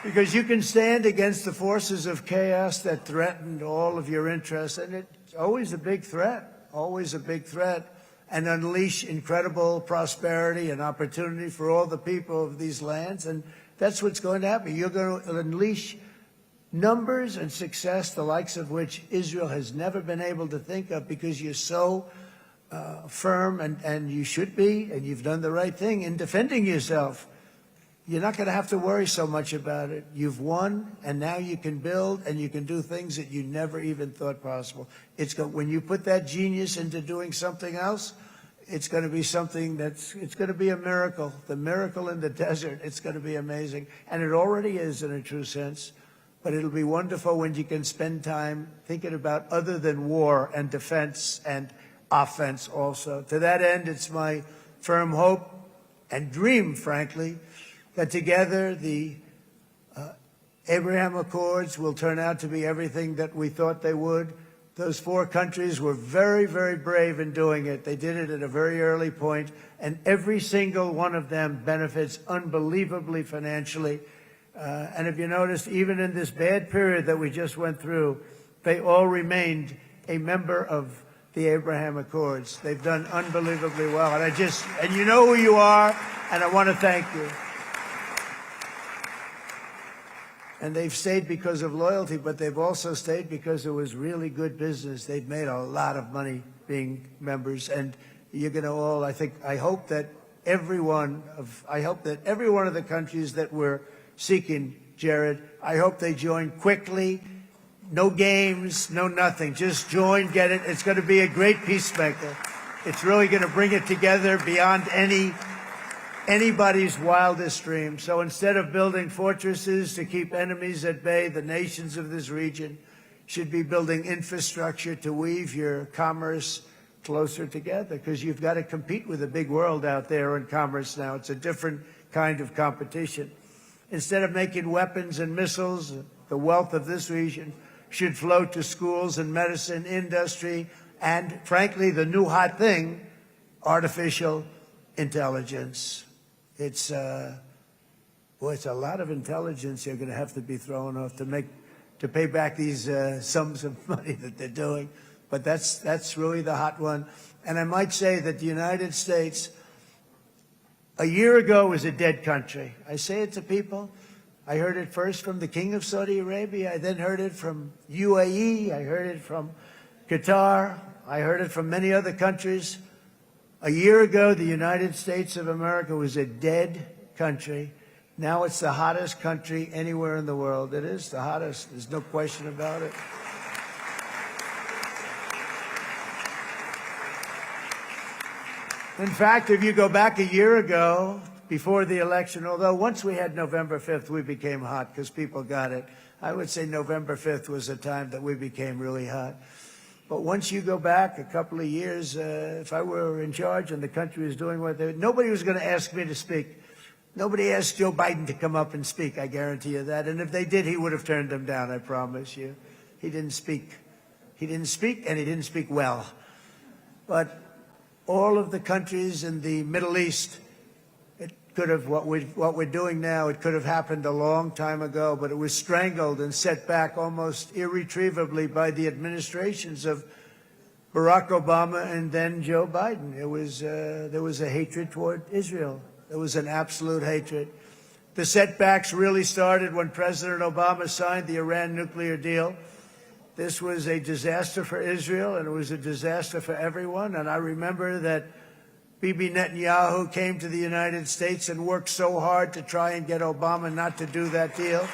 Because you can stand against the forces of chaos that threatened all of your interests, and it's always a big threat, and unleash incredible prosperity and opportunity for all the people of these lands. And that's what's going to happen. You're going to unleash numbers and success, the likes of which Israel has never been able to think of, because you're so firm, and you should be, and you've done the right thing in defending yourself. You're not going to have to worry so much about it. You've won, and now you can build, and you can do things that you never even thought possible. When you put that genius into doing something else, it's going to be something it's going to be a miracle. The miracle in the desert, it's going to be amazing. And it already is in a true sense. But it'll be wonderful when you can spend time thinking about other than war and defense and offense also. To that end, it's my firm hope and dream, frankly, that together the Abraham Accords will turn out to be everything that we thought they would. Those 4 countries were very, very brave in doing it. They did it at a very early point, and every single one of them benefits unbelievably financially. And if you notice, even in this bad period that we just went through, they all remained a member of the Abraham Accords. They've done unbelievably well. And you know who you are, and I want to thank you. And they've stayed because of loyalty, but they've also stayed because it was really good business. They've made a lot of money being members, and you're going to all, I hope that every one of the countries that we're seeking, Jared, I hope they join quickly. No games, no nothing. Just join, get it. It's going to be a great peacemaker. It's really going to bring it together beyond anybody's wildest dream. So instead of building fortresses to keep enemies at bay, the nations of this region should be building infrastructure to weave your commerce closer together, because you've got to compete with the big world out there in commerce now. It's a different kind of competition. Instead of making weapons and missiles, the wealth of this region should flow to schools and medicine, industry, and, frankly, the new hot thing, artificial intelligence. It's a lot of intelligence you're going to have to be throwing off to pay back these sums of money that they're doing. But that's really the hot one. And I might say that the United States, a year ago, was a dead country. I say it to people. I heard it first from the King of Saudi Arabia. I then heard it from UAE. I heard it from Qatar. I heard it from many other countries. A year ago, the United States of America was a dead country. Now it's the hottest country anywhere in the world. It is the hottest. There's no question about it. In fact, if you go back a year ago, before the election, although once we had November 5th, we became hot because people got it. I would say November 5th was a time that we became really hot. But once you go back a couple of years, if I were in charge and the country was doing what they, nobody was going to ask me to speak. Nobody asked Joe Biden to come up and speak, I guarantee you that. And if they did, he would have turned them down, I promise you. He didn't speak. He didn't speak, and he didn't speak well. But all of the countries in the Middle East, it could have, what we're doing now, it could have happened a long time ago, but it was strangled and set back almost irretrievably by the administrations of Barack Obama and then Joe Biden. There was a hatred toward Israel. There was an absolute hatred. The setbacks really started when President Obama signed the Iran nuclear deal. This was a disaster for Israel, and it was a disaster for everyone. And I remember that Bibi Netanyahu came to the United States and worked so hard to try and get Obama not to do that deal.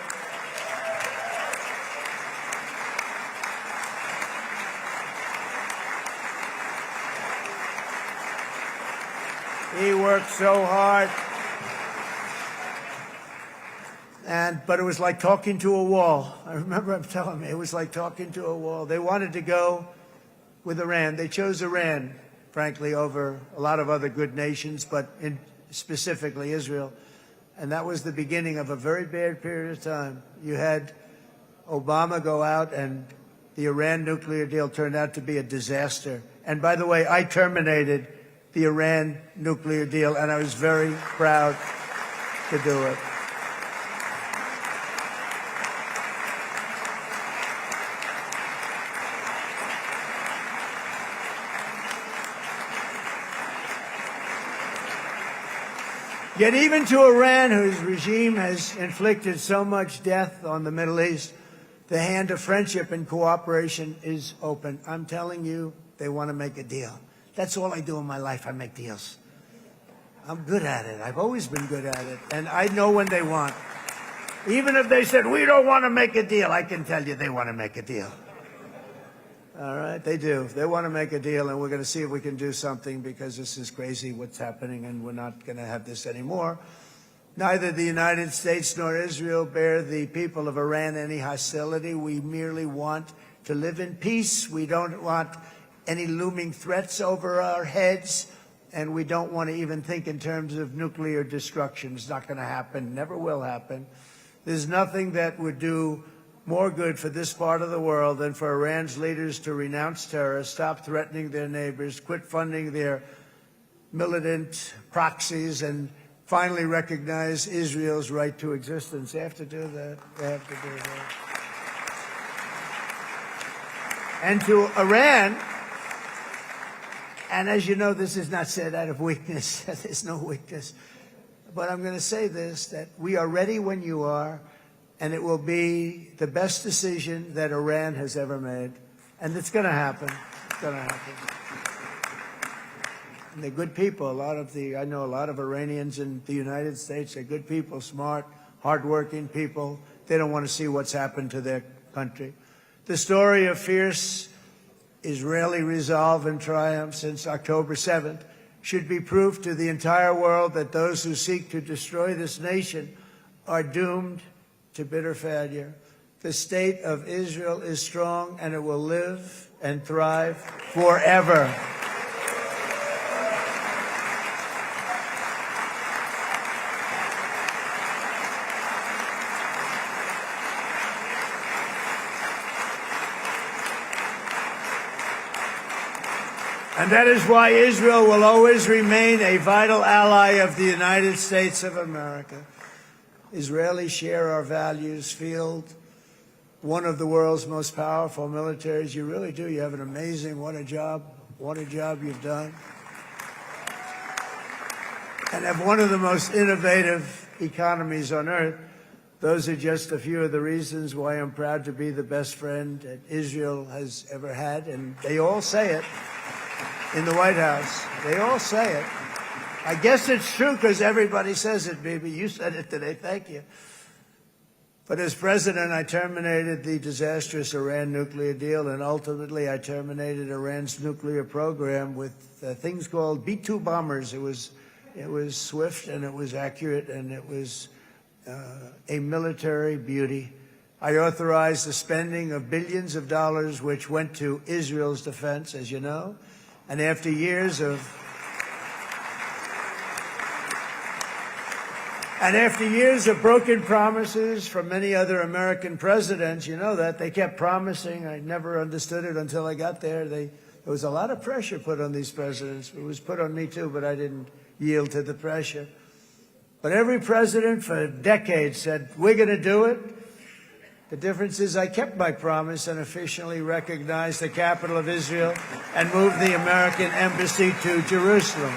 He worked so hard. But it was like talking to a wall. I remember him telling me it was like talking to a wall. They wanted to go with Iran. They chose Iran, frankly, over a lot of other good nations, but specifically Israel. And that was the beginning of a very bad period of time. You had Obama go out, and the Iran nuclear deal turned out to be a disaster. And by the way, I terminated the Iran nuclear deal, and I was very proud to do it. Yet even to Iran, whose regime has inflicted so much death on the Middle East, the hand of friendship and cooperation is open. I'm telling you, they want to make a deal. That's all I do in my life. I make deals. I'm good at it. I've always been good at it. And I know when they want. Even if they said, we don't want to make a deal, I can tell you they want to make a deal. All right, they do. They want to make a deal, and we're going to see if we can do something, because this is crazy what's happening, and we're not going to have this anymore. Neither the United States nor Israel bear the people of Iran any hostility. We merely want to live in peace. We don't want any looming threats over our heads, and we don't want to even think in terms of nuclear destruction. It's not going to happen, never will happen. There's nothing that would do more good for this part of the world than for Iran's leaders to renounce terror, stop threatening their neighbors, quit funding their militant proxies, and finally recognize Israel's right to existence. They have to do that. They have to do that. And to Iran, and as you know, this is not said out of weakness. There's no weakness. But I'm going to say this, that we are ready when you are, and it will be the best decision that Iran has ever made. And it's going to happen. It's going to happen. And they're good people. I know a lot of Iranians in the United States. They're good people, smart, hardworking people. They don't want to see what's happened to their country. The story of fierce Israeli resolve and triumph since October 7th should be proof to the entire world that those who seek to destroy this nation are doomed to bitter failure. The state of Israel is strong, and it will live and thrive forever. And that is why Israel will always remain a vital ally of the United States of America. Israelis share our values, field one of the world's most powerful militaries. You really do. You have an amazing, what a job you've done. And have one of the most innovative economies on earth. Those are just a few of the reasons why I'm proud to be the best friend that Israel has ever had. And they all say it in the White House. They all say it. I guess it's true because everybody says it, baby. You said it today. Thank you. But as president, I terminated the disastrous Iran nuclear deal, and ultimately I terminated Iran's nuclear program with things called B-2 bombers. It was swift, and it was accurate, and it was a military beauty. I authorized the spending of billions of dollars, which went to Israel's defense, as you know. And after years of broken promises from many other American presidents, you know that, they kept promising. I never understood it until I got there. There was a lot of pressure put on these presidents. It was put on me too, but I didn't yield to the pressure. But every president for decades said, we're going to do it. The difference is I kept my promise and officially recognized the capital of Israel and moved the American embassy to Jerusalem.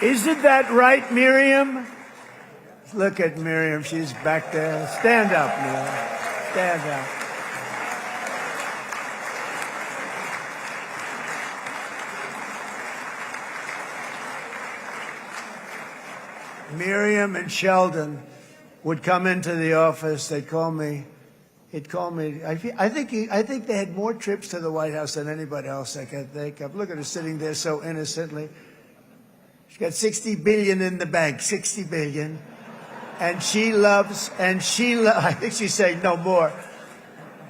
Isn't that right, Miriam? Look at Miriam. She's back there. Stand up, Miriam. Stand up. Miriam and Sheldon would come into the office. They'd call me. He'd call me. I think they had more trips to the White House than anybody else I can think of. Look at her sitting there so innocently. She's got $60 billion in the bank. $60 billion. And I think she's saying no more.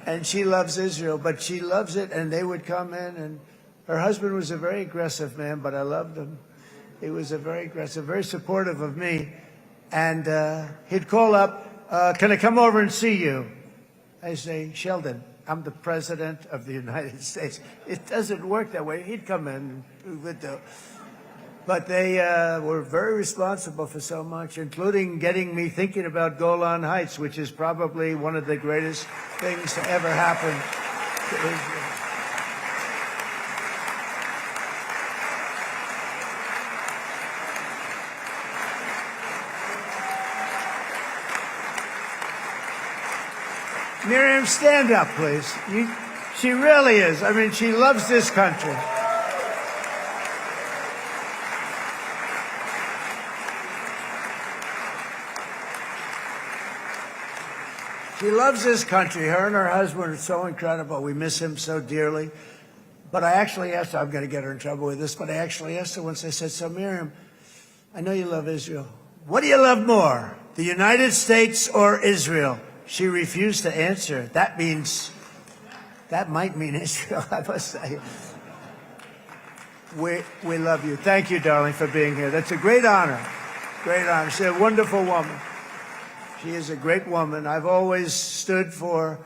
And she loves Israel, but she loves it, and they would come in, and her husband was a very aggressive man, but I loved him. He was a very aggressive, very supportive of me. And he'd call up, can I come over and see you? I say, Sheldon, I'm the president of the United States. It doesn't work that way. He'd come in, we would do. But they were very responsible for so much, including getting me thinking about Golan Heights, which is probably one of the greatest things to ever happen to Israel. Miriam, stand up, please. She really is. I mean, she loves this country. She loves this country. Her and her husband are so incredible. We miss him so dearly. But I actually asked her, I'm going to get her in trouble with this, but I actually asked her once, I said, so Miriam, I know you love Israel. What do you love more, the United States or Israel? She refused to answer. That might mean Israel, I must say. We love you. Thank you, darling, for being here. That's a great honor. Great honor. She's a wonderful woman. She is a great woman. I've always stood for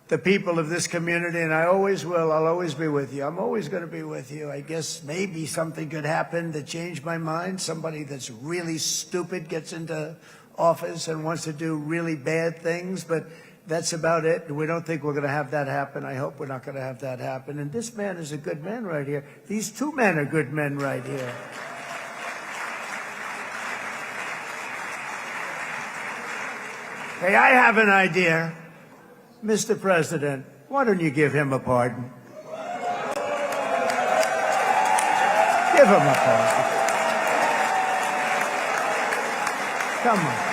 the people of this community, and I always will. I'll always be with you. I'm always going to be with you. I guess maybe something could happen to change my mind. Somebody that's really stupid gets into office and wants to do really bad things, but that's about it. We don't think we're going to have that happen. I hope we're not going to have that happen. And this man is a good man right here. These two men are good men right here. Hey, I have an idea. Mr. President, why don't you give him a pardon? Give him a pardon. Come on.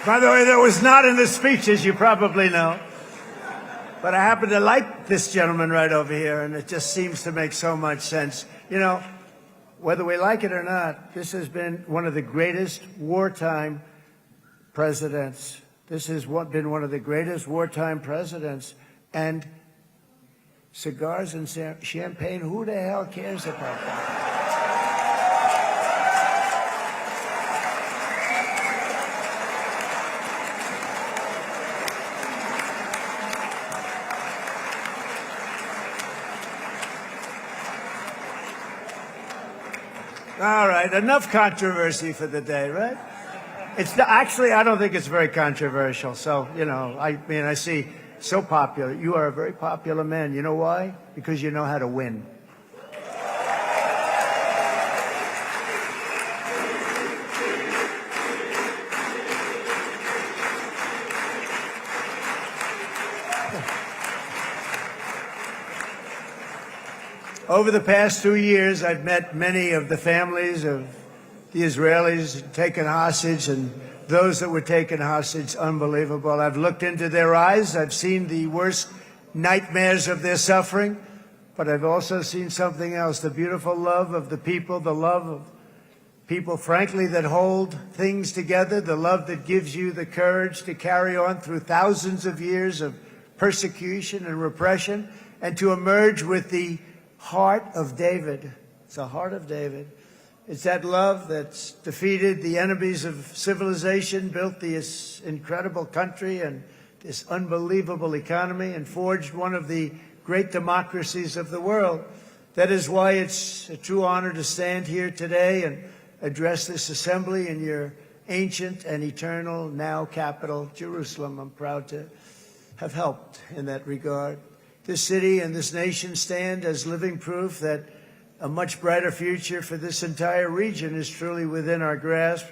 By the way, that was not in the speech, as you probably know. But I happen to like this gentleman right over here, and it just seems to make so much sense. You know, whether we like it or not, this has been one of the greatest wartime presidents. This has been one of the greatest wartime presidents. And cigars and champagne, who the hell cares about that? All right, enough controversy for the day, right? Actually, I don't think it's very controversial. So, you know, I mean, I see so popular. You are a very popular man. You know why? Because you know how to win. Over the past 2 years, I've met many of the families of the Israelis taken hostage and those that were taken hostage. Unbelievable. I've looked into their eyes. I've seen the worst nightmares of their suffering, but I've also seen something else, the beautiful love of the people, the love of people, frankly, that hold things together, the love that gives you the courage to carry on through thousands of years of persecution and repression and to emerge with the heart of David. It's the heart of David. It's that love that's defeated the enemies of civilization, built this incredible country and this unbelievable economy, and forged one of the great democracies of the world. That is why it's a true honor to stand here today and address this assembly in your ancient and eternal now capital, Jerusalem. I'm proud to have helped in that regard. This city and this nation stand as living proof that a much brighter future for this entire region is truly within our grasp.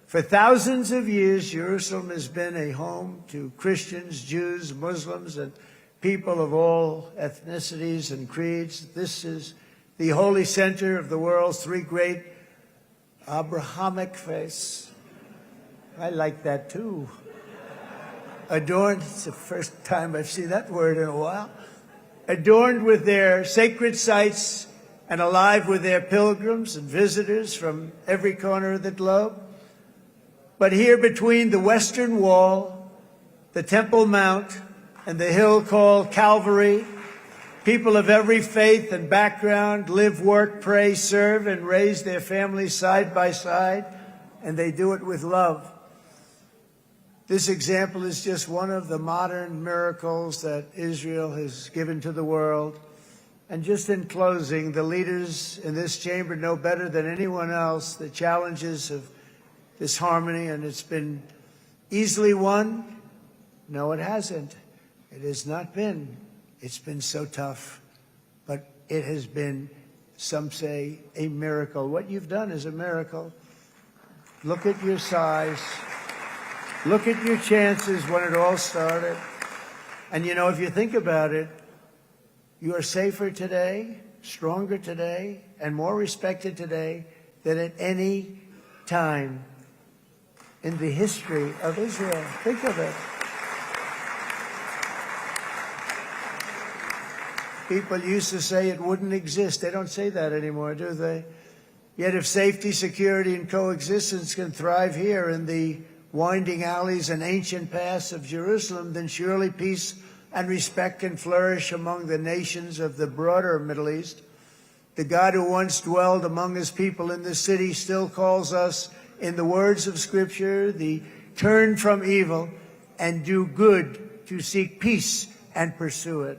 For thousands of years, Jerusalem has been a home to Christians, Jews, Muslims, and people of all ethnicities and creeds. This is the holy center of the world's three great Abrahamic faiths. I like that too. Adorned, it's the first time I've seen that word in a while. Adorned with their sacred sites and alive with their pilgrims and visitors from every corner of the globe. But here between the Western Wall, the Temple Mount, and the hill called Calvary, people of every faith and background live, work, pray, serve, and raise their families side by side, and they do it with love. This example is just one of the modern miracles that Israel has given to the world. And just in closing, the leaders in this chamber know better than anyone else the challenges of this harmony, and it's been easily won. No, it hasn't. It has not been. It's been so tough, but it has been, some say, a miracle. What you've done is a miracle. Look at your size. Look at your chances when it all started. And you know, if you think about it, you are safer today, stronger today, and more respected today than at any time in the history of Israel. Think of it. People used to say it wouldn't exist. They don't say that anymore, do they? Yet if safety, security, and coexistence can thrive here in the winding alleys and ancient paths of Jerusalem, then surely peace and respect can flourish among the nations of the broader Middle East. The God who once dwelled among his people in this city still calls us, in the words of Scripture, the turn from evil and do good, to seek peace and pursue it.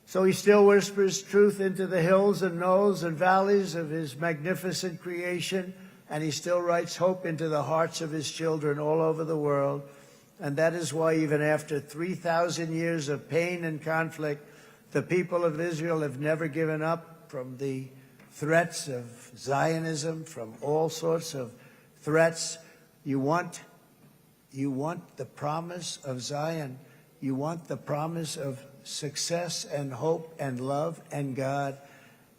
So he still whispers truth into the hills and knolls and valleys of his magnificent creation, and he still writes hope into the hearts of his children all over the world. And that is why even after 3,000 years of pain and conflict, the people of Israel have never given up from the threats of Zionism, from all sorts of threats. You want the promise of Zion. You want the promise of success and hope and love and God.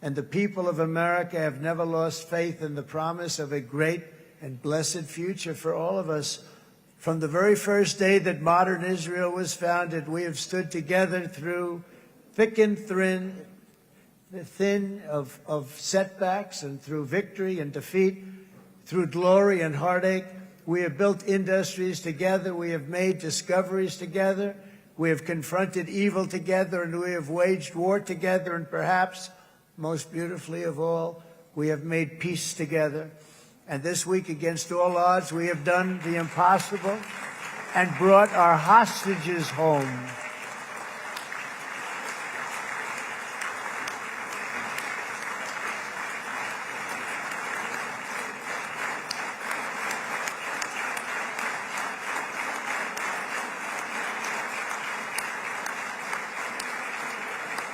And the people of America have never lost faith in the promise of a great and blessed future for all of us. From the very first day that modern Israel was founded, we have stood together through thick and thin of setbacks, and through victory and defeat, through glory and heartache. We have built industries together. We have made discoveries together. We have confronted evil together, and we have waged war together, and perhaps, most beautifully of all, we have made peace together. And this week, against all odds, we have done the impossible and brought our hostages home.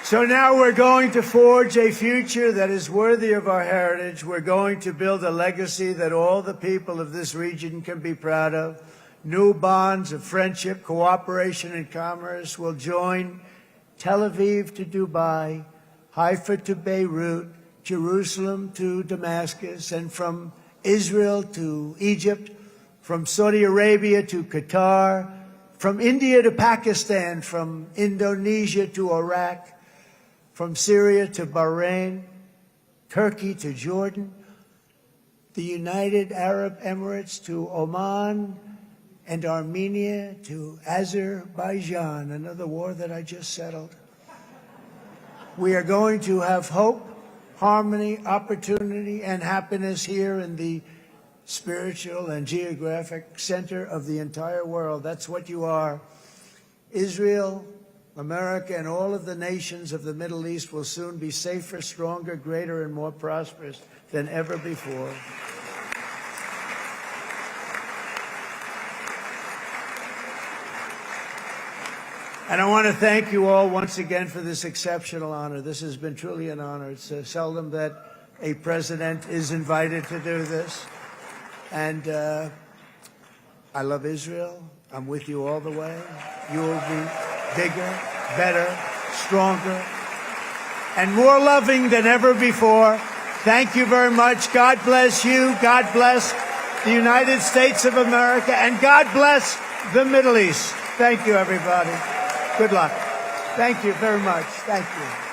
So now we're going to forge a future that is worthy of our heritage. We're going to build a legacy that all the people of this region can be proud of. New bonds of friendship, cooperation, and commerce will join Tel Aviv to Dubai, Haifa to Beirut, Jerusalem to Damascus, and from Israel to Egypt, from Saudi Arabia to Qatar, from India to Pakistan, from Indonesia to Iraq, from Syria to Bahrain, Turkey to Jordan, the United Arab Emirates to Oman, and Armenia to Azerbaijan, another war that I just settled. We are going to have hope, harmony, opportunity, and happiness here in the spiritual and geographic center of the entire world. That's what you are. Israel, America, and all of the nations of the Middle East will soon be safer, stronger, greater, and more prosperous than ever before. And I want to thank you all once again for this exceptional honor. This has been truly an honor. It's seldom that a president is invited to do this. And I love Israel. I'm with you all the way. You will be bigger, better, stronger, and more loving than ever before. Thank you very much. God bless you. God bless the United States of America. And God bless the Middle East. Thank you, everybody. Good luck. Thank you very much. Thank you.